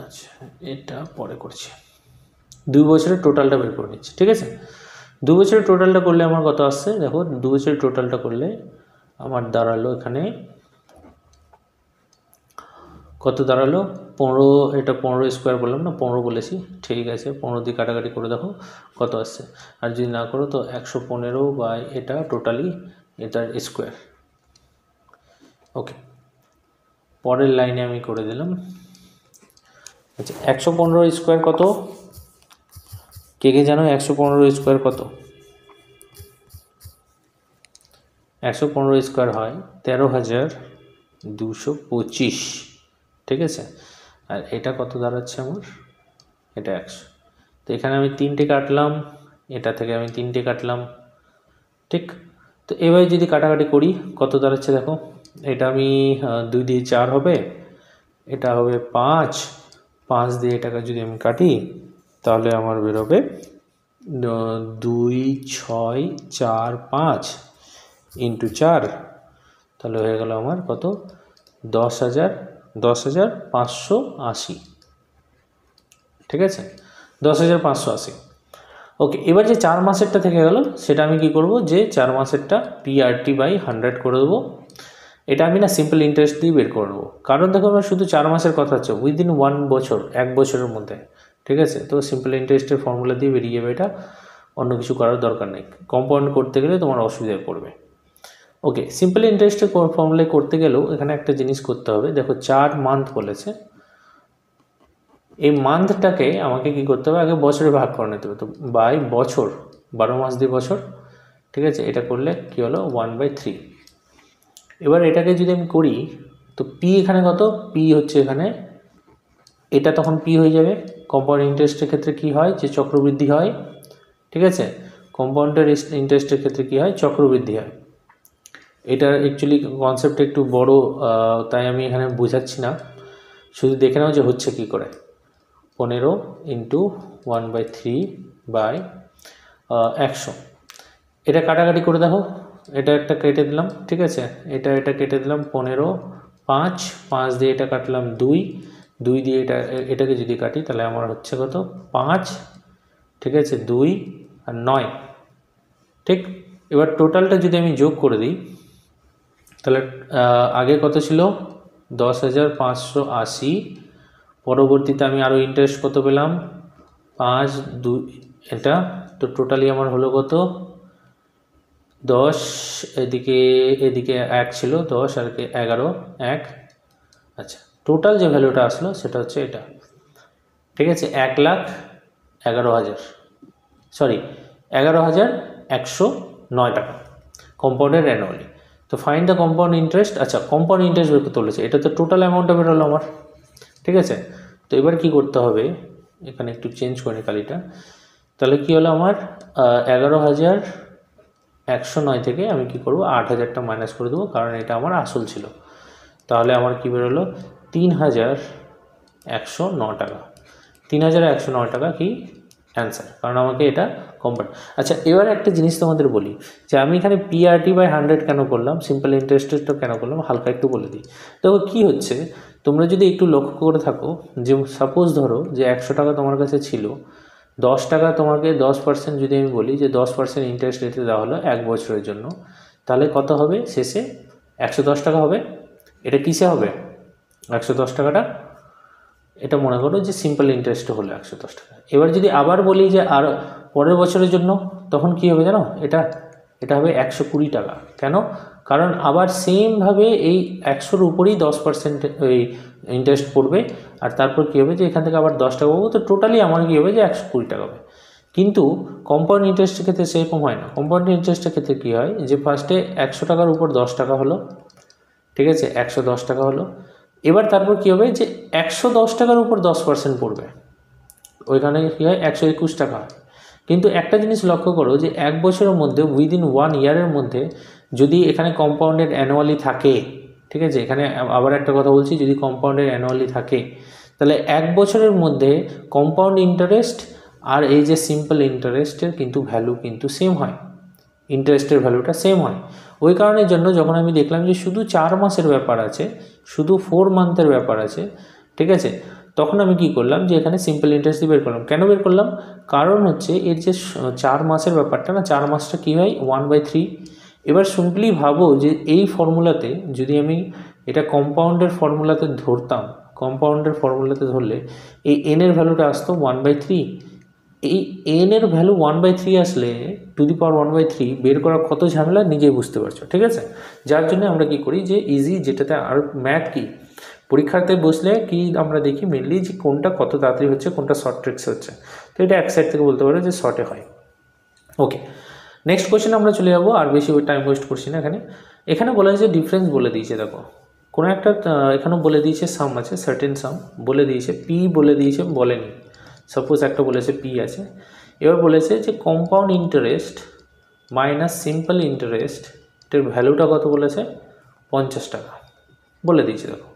S1: আচ্ছা এটা পরে করছি। 2 বছরের টোটালটা বের করে নিচ্ছি, ঠিক আছে? 2 বছরের টোটালটা করলে আমার কত আসছে দেখো, 2 বছরের টোটালটা করলে আমার দাঁড়ালো এখানে কত দাঁড়ালো 15, এটা 15 স্কোয়ার বললাম না, 15 বলেছি, ঠিক আছে। 15 দিয়ে কাটাকাটি করে দেখো কত আসছে, আর যদি না করো তো 115 বাই এটা টোটালি এটার স্কোয়ার। ওকে, পরের লাইনে আমি করে দিলাম। আচ্ছা, 115 স্কোয়ার কত, কে কে জানো 115 স্কোয়ার কত? 115 স্কোয়ার হয় 13,225, ঠিক আছে। আর এটা কত দাঁড়াচ্ছে আমার, এটা 100। তো এখানে আমি 3টে কাটলাম, এটা থেকে আমি 3টে কাটলাম, ঠিক। তো এবার যদি কাটাকাটি করি কত দাঁড়াচ্ছে দেখো, এটা আমি 2 দিয়ে 4 হবে, এটা হবে 5, 5 দিয়ে এটাকে যদি আমি কাটি তাহলে আমার বেরোবে 2, 6, 4, 5 ইন্টু 4, তাহলে হয়ে গেল আমার কত 10,580, ঠিক আছে, 10,580। ওকে, এবার যে 4 মাসেরটা থেকে গেল সেটা আমি কি করব, যে 4 মাসেরটা PRT বাই 100 করে দেবো। এটা আমি না সিম্পল ইন্টারেস্ট দিয়ে বের করে নেবো, কারণ দেখো আমার শুধু 4 মাসের কথা হচ্ছে, উইদিন 1 বছর, 1 বছরের মধ্যে, ঠিক আছে। তো সিম্পল ইন্টারেস্টের ফর্মুলা দিয়ে বেরিয়ে যাবে এটা, অন্য কিছু করার দরকার নেই। কম্পাউন্ড করতে গেলে তোমার অসুবিধায় পড়বে। ওকে, সিম্পল ইন্টারেস্টের ফর্মুলায় করতে গেলেও এখানে একটা জিনিস করতে হবে, দেখো 4 মান্থ বলেছে, এই মান্থটাকে আমাকে কি করতে হবে, আগে বছরে ভাগ করে নিতে হবে। তো বাই বছর, 12 মাস দিয়ে বছর, ঠিক আছে। এটা করলে কি হলো 1/3। এবার এটাকে যদি আমি করি তো পি এখানে কত, পি হচ্ছে এখানে, এটা তখন পি হয়ে যাবে। কম্পাউন্ড ইন্টারেস্টের ক্ষেত্রে কি হয়, যে চক্রবৃদ্ধি হয়, ঠিক আছে। কম্পাউন্ডের ইন্টারেস্টের ক্ষেত্রে কি হয়, চক্রবৃদ্ধি হয়। এটা অ্যাকচুয়ালি কনসেপ্টটা একটু বড়, তাই আমি এখানে বোঝাচ্ছি না, শুধু দেখে নাও যে হচ্ছে কি করে। 15 ইন্টু 1/3 বাই 100, এটা কাটাকাটি করে দেখো, এটা একটা কেটে দিলাম, ঠিক আছে, এটা কেটে দিলাম 15, 5, 5 দিয়ে এটা কাটলাম 2, 2 দিয়ে এটাকে যদি কাটি তাহলে আমার হচ্ছে কত 5, ঠিক আছে, 2 আর 9, ঠিক। এবার টোটালটা যদি আমি যোগ করে দিই তাহলে আগে কত ছিল 10,580, পরবর্তীতে আমি আরও ইন্টারেস্ট কত পেলাম 5, 2 এটা, তো টোটালি আমার হলো কত 10, এদিকে 1 ছিল 10 আর 11, 1, আচ্ছা টোটাল যে ভ্যালুটা আসলো সেটা হচ্ছে এটা, ঠিক আছে, 1,11,000, সরি 11,109 টাকা কম্পাউন্ডেড অ্যানুয়ালি। তো ফাইন্ড দ্য কম্পাউন্ড ইন্টারেস্ট। আচ্ছা, কম্পাউন্ড ইন্টারেস্ট বের করতে বলেছে, এটা তো টোটাল অ্যামাউন্টটা বেরোলো আমার, ঠিক আছে। তো এবার কি করতে হবে, এখানে একটু চেঞ্জ করে কালিটা, তাহলে কি হলো আমার 11,109 থেকে আমি কি করব 8,000টা মাইনাস করে দেবো, কারণ এটা আমার আসল ছিল। তাহলে আমার কি বেরোলো 3,109 টাকা, 3,109 টাকা কি অ্যান্সার, কারণ আমাকে এটা কম্পাউন্ড। আচ্ছা, এবার একটা জিনিস তোমাদের বলি, যে আমি এখানে PRT বাই 100 কেন করলাম, সিম্পল ইন্টারেস্টেডটা কেন করলাম, হালকা একটু বলে দিই। দেখো কী হচ্ছে, তোমরা যদি একটু লক্ষ্য করে থাকো, যে সাপোজ ধরো যে 100 টাকা তোমার কাছে ছিল, 10 টাকা তোমাকে 10% যদি আমি বলি যে 10% ইন্টারেস্ট রেটে দেওয়া হলো 1 বছরের জন্য, তাহলে কত হবে শেষে 110 টাকা হবে। এটা কিসে হবে 110 টাকাটা, এটা মনে করো যে সিম্পল ইন্টারেস্ট হলো 110 টাকা। এবার যদি আবার বলি যে আর পরের বছরের জন্য, তখন কি হবে জানো, এটা হবে 120 টাকা। কেন, কারণ আবার সেমভাবে এই 100-র উপরেই 10% ওই ইন্টারেস্ট পড়বে, আর তারপর কী হবে যে এখান থেকে আবার 10 টাকা পাবো, তো টোটালি আমার কী হবে যে 120 টাকা হবে। কিন্তু কম্পাউন্ড ইন্টারেস্টের ক্ষেত্রে সেরকম হয় না। কম্পাউন্ড ইন্টারেস্টের ক্ষেত্রে কী হয়, যে ফার্স্টে 100 টাকার উপর 10 টাকা হলো, ঠিক আছে, 110 টাকা হলো। এবার তারপর কী হবে যে 110 টাকার উপর 10% পড়বে, ওইখানে কী হয় 121 টাকা হয়। কিন্তু একটা জিনিস লক্ষ্য করো, যে 1 বছরের মধ্যে উইদিন 1 ইয়ারের মধ্যে যদি এখানে কম্পাউন্ডেড অ্যানুয়ালি থাকে, ঠিক আছে, এখানে আবার একটা কথা বলছি, যদি কম্পাউন্ডেড অ্যানুয়ালি থাকে তাহলে 1 বছরের মধ্যে কম্পাউন্ড ইন্টারেস্ট আর এই যে সিম্পল ইন্টারেস্টের কিন্তু ভ্যালু কিন্তু সেম হয়, ইন্টারেস্টের ভ্যালুটা সেম হয়। ওই কারণের জন্য যখন আমি দেখলাম যে শুধু 4 মাসের ব্যাপার আছে, শুধু 4 মান্থের ব্যাপার আছে, ঠিক আছে, তখন আমি কি করলাম যে এখানে সিম্পল ইন্টারেস্ট বের করলাম। কেন বের করলাম, কারণ হচ্ছে এর যে 4 মাসের ব্যাপারটা না, 4 মাসটা কী হয় 1/3। এবার সিম্পলি ভাবো যে এই ফর্মুলাতে যদি আমি এটা কম্পাউন্ডের ফর্মুলাতে ধরতাম, কম্পাউন্ডের ফর্মুলাতে ধরলে এই এন এর ভ্যালুটা আসতো 1/3। এই এন এর ভ্যালু 1/3 আসলে টু দি পাওয়ার 1/3 বের করা কত ঝামেলা নিজেই বুঝতে পারছো, ঠিক আছে। যার জন্য আমরা কি করি যে ইজি, যেটাতে আর ম্যাথ কি পরীক্ষাতে বসলে কি আমরা দেখি মেনলি যে কোনটা কত তাড়াতাড়ি হচ্ছে, কোনটা শর্ট ট্রিক্সে হচ্ছে। তো এটা এক সাইড থেকে বলতে পারো যে শর্টে হয়। ওকে, নেক্সট কোয়েশ্চেন আমরা চলে যাবো, আর বেশি টাইম ওয়েস্ট করছি না। এখানে বলা হয়েছে ডিফারেন্স বলে দিয়েছে, দেখো কোনো একটা এখানেও বলে দিয়েছে সাম আছে, সার্টেন সাম বলে দিয়েছে, পি বলে দিয়েছে বলেনি। সাপোজ একটা বলেছে পি আছে, এবার বলেছে যে compound interest minus simple interest এর ভ্যালুটা কত বলেছে 50 টাকা বলে দিয়েছে। দেখো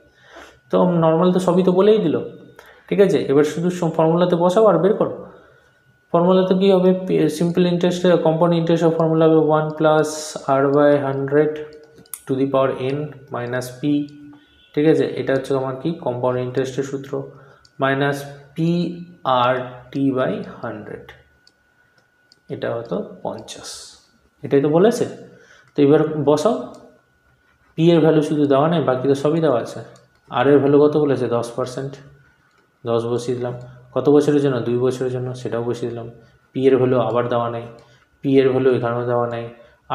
S1: তো নর্মাল তো সবই তো বলেই দিল, ঠিক আছে। এবার শুধু ফর্মুলাতে বসাও আর বের করো। ফর্মুলাতে কী হবে, সিম্পল ইন্টারেস্ট কম্পাউন্ড ইন্টারেস্টের ফর্মুলা হবে 1 plus r/100 two the power n minus P, ঠিক আছে। এটা হচ্ছে আমার কি কম্পাউন্ড ইন্টারেস্টের সূত্র, মাইনাস p/t/100, এটা হতো 50। এটাই তো বলেছে। তো এবার বসাও, পি এর ভ্যালু শুধু দেওয়া নেই, বাকি তো সবই দেওয়া আছে। আর এর ভ্যালু কত বলেছে 10%, 10 বসিয়ে দিলাম। কত বছরের জন্য 2 বছরের জন্য, সেটাও বসিয়ে দিলাম। পি এর ভ্যালু আবার দেওয়া নেই, পি এর ভ্যালু এখানেও দেওয়া নেই।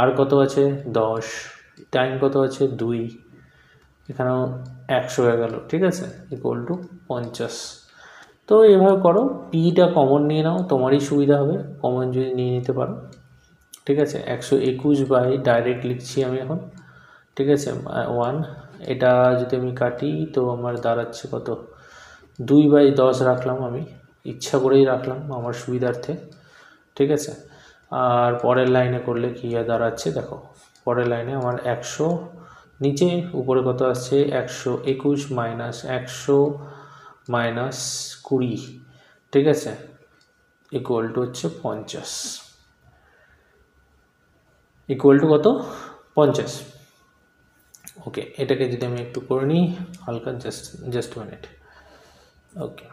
S1: আর কত আছে 10, টাইম কত আছে 2, এখানেও 100 হয়ে গেল, ঠিক আছে, ইকুয়াল টু 50। তো এভাবে করো, পিটা কমন নিয়ে নাও, তোমারই সুবিধা হবে কমন যদি নিয়ে নিতে পারো, ঠিক আছে। 121 বাই ডাইরেক্ট লিখছি আমি এখন, ঠিক আছে 1, এটা যদি আমি কাটি তো আমার দাঁড়াচ্ছে কত 2/10 রাখলাম, আমি ইচ্ছা করেই রাখলাম আমার সুবিধার্থে, ঠিক আছে। আর পরের লাইনে করলে কী দাঁড়াচ্ছে দেখো, পরের লাইনে আমার 100 নিচে, উপরে কত আসছে 121 মাইনাস 100 মাইনাস 20, ঠিক আছে, ইকুয়াল টু হচ্ছে 50, ইকুয়াল টু কত 50। ওকে, এটাকে যদি আমি একটু করে নিই হালকা, জাস্ট মিনিট। ওকে,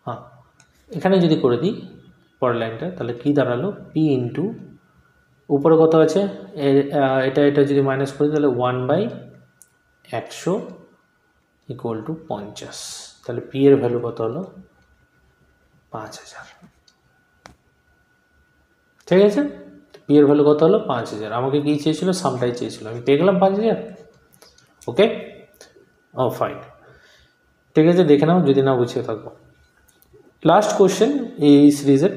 S1: হ্যাঁ, এখানে যদি করে দিই পরের লাইনটা, তাহলে কি দাঁড়ালো পি ইন্টু উপরে কত আছে এটা যদি মাইনাস করি তাহলে 1/100 ইকুয়াল টু 50। তাহলে পি এর ভ্যালু কত হলো 5000, ঠিক আছে। পি এর ভ্যালু কত হলো 5000, আমাকে কী চেয়েছিল সামটাই চেয়েছিল, আমি পেয়ে গেলাম 5000। ওকে, ও ফাইন, ঠিক আছে, দেখে নাও যদি না বুঝে থাকো। লাস্ট কোশ্চেন এই সিরিজের,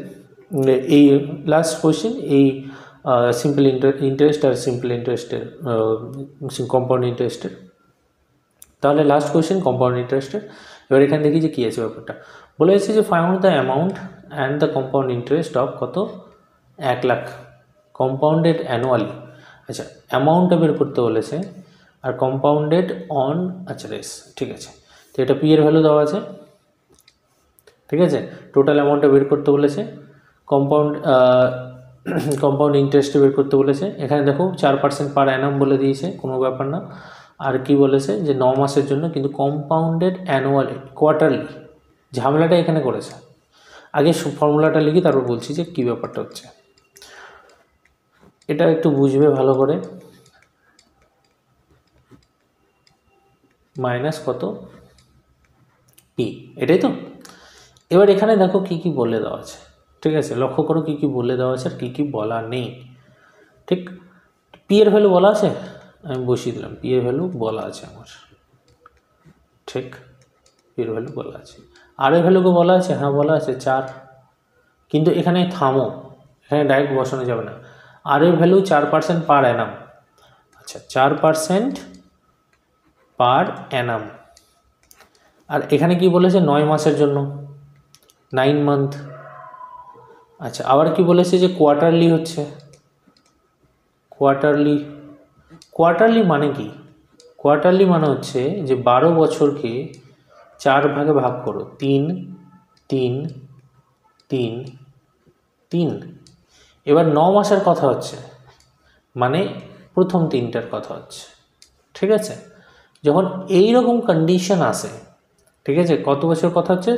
S1: এই লাস্ট কোশ্চেন এই সিম্পল ইন্টারেস্ট আর সিম্পল ইন্টারেস্টের কম্পাউন্ড ইন্টারেস্টের। তাহলে লাস্ট কোশ্চেন কম্পাউন্ড ইন্টারেস্টের। এবার এখানে দেখি যে কী আছে ব্যাপারটা, বলে এসেছে যে find the amount and the compound interest of কত 1 লাখ কম্পাউন্ডেড অ্যানুয়ালি। আচ্ছা, অ্যামাউন্টটা বের করতে বলেছে আর কম্পাউন্ডেড অন, আচ্ছা রেস, ঠিক আছে। তো এটা পি এর ভ্যালু দেওয়া আছে, ঠিক আছে। টোটাল অ্যামাউন্টটা বের করতে বলেছে, কম্পাউন্ড ইন্টারেস্টে বের করতে বলেছে। এখানে দেখো 4% পার অ্যানাম বলে দিয়েছে, কোনো ব্যাপার না। আর কি বলেছে যে 9 মাসের জন্য, কিন্তু কম্পাউন্ডেড অ্যানুয়ালি কোয়ার্টারলি, ঝামেলাটা এখানে করেছে। আগে ফর্মুলাটা লিখি তারপর বলছি যে কী ব্যাপারটা হচ্ছে, এটা একটু বুঝবে ভালো করে। মাইনাস কত পি, এটাই তো। এবার এখানে দেখো কি কি বলে দেওয়া আছে, ঠিক আছে, লক্ষ্য করো কি কি বলে দেওয়া আছে আর কী কী বলা নেই, ঠিক। পি এর ভ্যালু বলা আছে, আমি বসিয়ে দিলাম পি এর ভ্যালু বলা আছে আমার, ঠিক, পি এর ভ্যালু বলা আছে। আর এর ভ্যালুকে বলা আছে, হ্যাঁ বলা আছে 4, কিন্তু এখানে থামো, এখানে ডাইরেক্ট বসানো যাবে না। আর এর ভ্যালু 4% পার অ্যানাম, আচ্ছা 4% পার অ্যানাম। আর এখানে কি বলেছে 9 মাসের জন্য, 9 মান্থ। আচ্ছা, আবার কি বলেছে যে কোয়ার্টারলি হচ্ছে, কোয়ার্টারলি মানে কি, কোয়ার্টারলি মানে হচ্ছে যে 12 বছরকে 4 ভাগে ভাগ করো, 3 3 3 3। এবার 9 মাসের কথা হচ্ছে, মানে প্রথম 3টার কথা হচ্ছে, ঠিক আছে। যখন এই রকম কন্ডিশন আসে, ঠিক আছে, কত বছর কথা হচ্ছে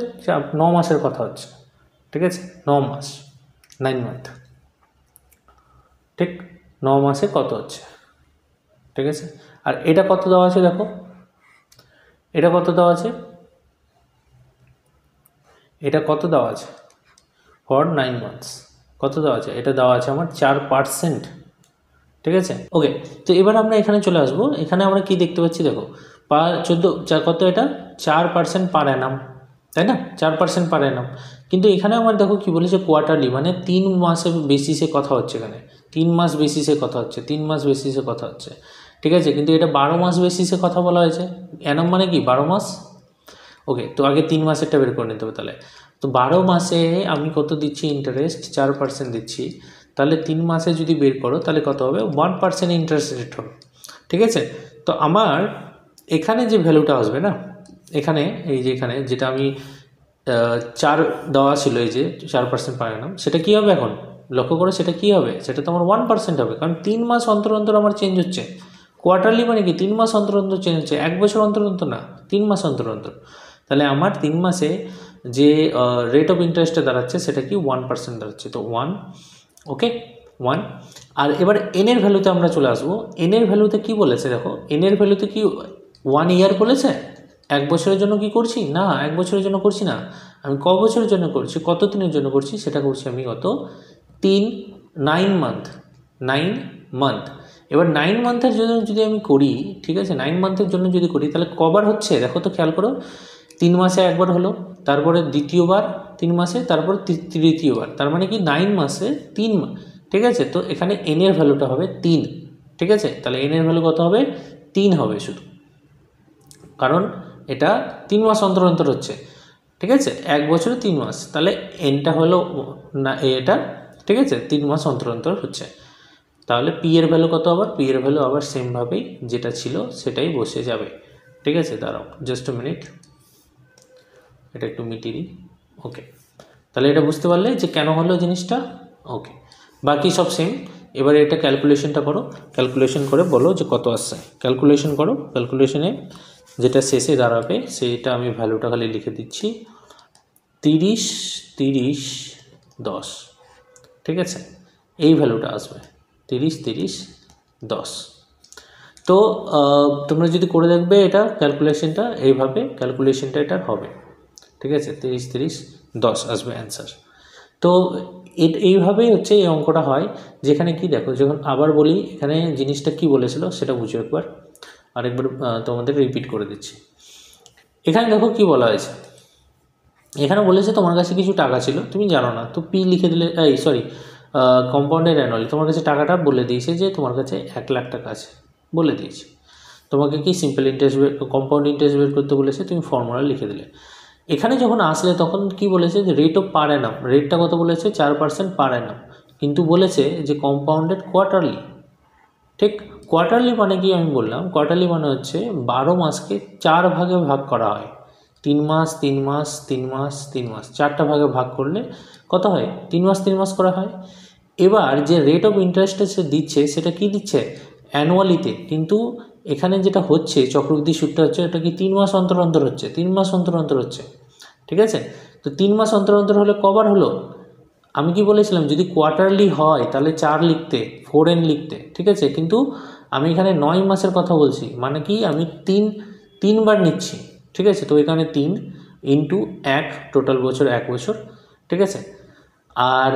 S1: 9 মাসের কথা হচ্ছে, ঠিক আছে, 9 মাস 9 মান্থ, ঠিক, 9 মাসে কত হচ্ছে, ঠিক আছে। আর এটা কত দেওয়া আছে দেখো, এটা কত দেওয়া আছে, এটা কত দেওয়া আছে ফর 9 মান্থস, কত দেওয়া আছে, এটা দেওয়া আছে আমার 4%, ঠিক আছে। ওকে, তো এবার আমরা এখানে চলে আসবো, এখানে আমরা কি দেখতে পাচ্ছি দেখো, 14 কত, এটা 4% পার অ্যানাম, তাই না, 4% পার অ্যানাম। কিন্তু এখানে আমার দেখো কি বলেছে কোয়ার্টারলি, মানে 3 মাসের বেসিসে কথা হচ্ছে, এখানে 3 মাস বেসিসে কথা হচ্ছে, 3 মাস বেসিসে কথা হচ্ছে, ঠিক আছে। কিন্তু এটা 12 মাস বেসিসে কথা বলা হয়েছে, অ্যানাম মানে কি 12 মাস। ওকে, তো আগে 3 মাসেরটা বের করে নিতে হবে তাহলে। তো 12 মাসে আমি কত দিচ্ছি ইন্টারেস্ট, 4% দিচ্ছি, তাহলে 3 মাসে যদি বের করো তাহলে কত হবে, 1% ইন্টারেস্ট রেট হবে, ঠিক আছে। তো আমার এখানে যে ভ্যালুটা আসবে না, এখানে এই যে এখানে যেটা আমি 4 দেওয়া ছিল, এই যে 4% পার অ্যানাম, সেটা কী হবে এখন লক্ষ্য করে, সেটা কী হবে, সেটা তো আমার 1% হবে, কারণ 3 মাস অন্তর অন্তর আমার চেঞ্জ হচ্ছে। কোয়ার্টারলি মানে কি 3 মাস অন্তর অন্তর চেঞ্জ হচ্ছে, 1 বছর অন্তর অন্তর না, 3 মাস অন্তর অন্তর। তাহলে আমার 3 মাসে যে রেট অফ ইন্টারেস্টে দাঁড়াচ্ছে সেটা কি 1% দাঁড়াচ্ছে, তো 1, ওকে 1। আর এবার এনের ভ্যালুতে আমরা চলে আসবো, এনের ভ্যালুতে কি বলেছে দেখো, এনের ভ্যালুতে কি 1 ইয়ার বলেছে, 1 বছরের জন্য কি করছি না, 1 বছরের জন্য করছি না, আমি ক বছরের জন্য করছি, কত দিনের জন্য করছি, সেটা করছি আমি কত 9 মান্থ, 9 মান্থ। এবার 9 মান্থের জন্য যদি আমি করি, ঠিক আছে, 9 মান্থের জন্য যদি করি তাহলে কবার হচ্ছে দেখো তো, খেয়াল করো, 3 মাসে একবার হলো, তারপরে দ্বিতীয়বার 3 মাসে, তারপর তৃতীয়বার, তার মানে কি 9 মাসে 3 মাস, ঠিক আছে। তো এখানে এনের ভ্যালুটা হবে 3, ঠিক আছে। তাহলে এনের ভ্যালু কত হবে, 3 হবে শুধু, কারণ এটা 3 মাস অন্তর অন্তর হচ্ছে, ঠিক আছে, 1 বছরে 3 মাস, তাহলে এনটা হলো না এটা, ঠিক আছে, 3 মাস অন্তর অন্তর হচ্ছে। তাহলে পি এর ভ্যালু কত, আবার পি এর ভ্যালু আবার সেমভাবেই যেটা ছিল সেটাই বসে যাবে, ঠিক আছে। দাঁড়াও জাস্ট এ মিনিট, এটা একটু মিটিয়ে দিই। ওকে, তাহলে এটা বুঝতে পারলে যে কেন হলো জিনিসটা। ওকে, বাকি সব সেম। এবারে এটা ক্যালকুলেশনটা করো, ক্যালকুলেশন করে বলো যে কত আসছে, ক্যালকুলেশন করো, ক্যালকুলেশনে যেটা শেষে দাঁড়াবে সেইটা আমি ভ্যালুটা খালি লিখে দিচ্ছি, 30, 30, 10, ঠিক আছে, এই ভ্যালুটা আসবে 30, 30, 10। তো তোমরা যদি করে দেখবে এটা ক্যালকুলেশনটা এইভাবে, ক্যালকুলেশনটা এটার হবে, ঠিক আছে, 30, 30, 10 আসবে অ্যান্সার। তো এইভাবেই হচ্ছে এই অঙ্কটা হয়, যেখানে কি দেখো, যখন আবার বলি এখানে জিনিসটা কি বলেছিল সেটা বুঝো একবার, আরেকবার তোমাদের রিপিট করে দিচ্ছি। এখানে দেখো কি বলা হয়েছে, এখানে বলেছে তোমার কাছে কিছু টাকা ছিল, তুমি জানো না, তো পি লিখে দিলে, এই সরি, কম্পাউন্ডেড অ্যানুয়ালি, তোমার কাছে টাকাটা বলে দিয়েছে যে তোমার কাছে 1 লাখ টাকা আছে বলে দিয়েছে, তোমাকে কি সিম্পল ইন্টারেস্ট বের, কম্পাউন্ড ইন্টারেস্ট বের করতে বলেছে, তুমি ফর্মুলা লিখে দিলে। এখানে যখন আসলে তখন কি বলেছে যে রেট অফ পার অ্যানাম, রেটটা কত বলেছে 4% পার অ্যানাম, কিন্তু বলেছে যে কম্পাউন্ডেড কোয়ার্টারলি, ঠিক। কোয়ার্টারলি মানে কি আমি বললাম, কোয়ার্টারলি মানে হচ্ছে 12 মাসকে 4 ভাগে ভাগ করা হয়, 3 মাস 3 মাস 3 মাস 3 মাস, 4টা ভাগে ভাগ করলে কত হয়, 3 মাস 3 মাস করা হয়। এবার যে রেট অফ ইন্টারেস্টে সে দিচ্ছে সেটা কি দিচ্ছে, অ্যানুয়ালিতে, কিন্তু এখানে যেটা হচ্ছে চক্রবৃদ্ধি সুদটা হচ্ছে এটা কি 3 মাস অন্তর অন্তর হচ্ছে, 3 মাস অন্তর অন্তর হচ্ছে, ঠিক আছে। তো 3 মাস অন্তর অন্তর হলে কবার হলো, আমি কি বলেছিলাম যদি কোয়ার্টারলি হয় তাহলে 4 লিখতে, 4n লিখতে, ঠিক আছে, কিন্তু আমি এখানে 9 মাসের কথা বলছি, মানে কি আমি 3বার নিচ্ছি, ঠিক আছে। তো এখানে 3 ইন্টু 1, টোটাল বছর 1 বছর, ঠিক আছে। আর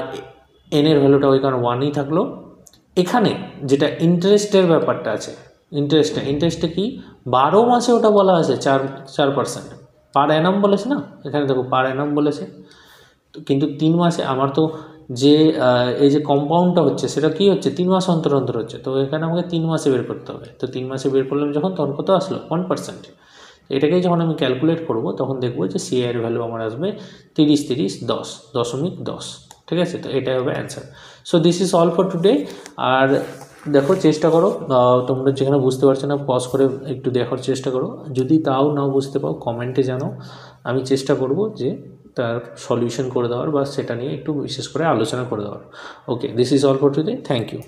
S1: এনের ভ্যালুটা ওই কারণে 1ই থাকলো। এখানে যেটা ইন্টারেস্টের ব্যাপারটা আছে, ইন্টারেস্টে কি 12 মাসে ওটা বলা আছে 4% পার অ্যানাম বলেছে না, এখানে দেখো পার অ্যানাম বলেছে, কিন্তু 3 মাসে আমার তো যে এই যে কম্পাউন্ডটা হচ্ছে সেটা কি হচ্ছে 3 মাস অন্তর অন্তর হচ্ছে, তো এখানে আমাকে 3 মাসে বের করতে হবে, তো 3 মাসে বের করলাম যখন, তখন কত আসলো 1%। এটাকে যখন আমি ক্যালকুলেট করব তখন দেখব যে সিআইয়ের ভ্যালু আমার আসবে 30, 30, 10, 10.10, ঠিক আছে। তো এটাই হবে answer. So this is all for today. আর দেখো চেষ্টা করো, তোমরা যেখানে বুঝতে পারছো না পজ করে একটু দেখার চেষ্টা করো, যদি তাও নাও বুঝতে পারো কমেন্টে জানাও, আমি চেষ্টা করব যে তার সলিউশন করে দেওয়ার বা সেটা নিয়ে একটু বিশেষ করে আলোচনা করে দেওয়ার। Okay, this is all for today, thank you.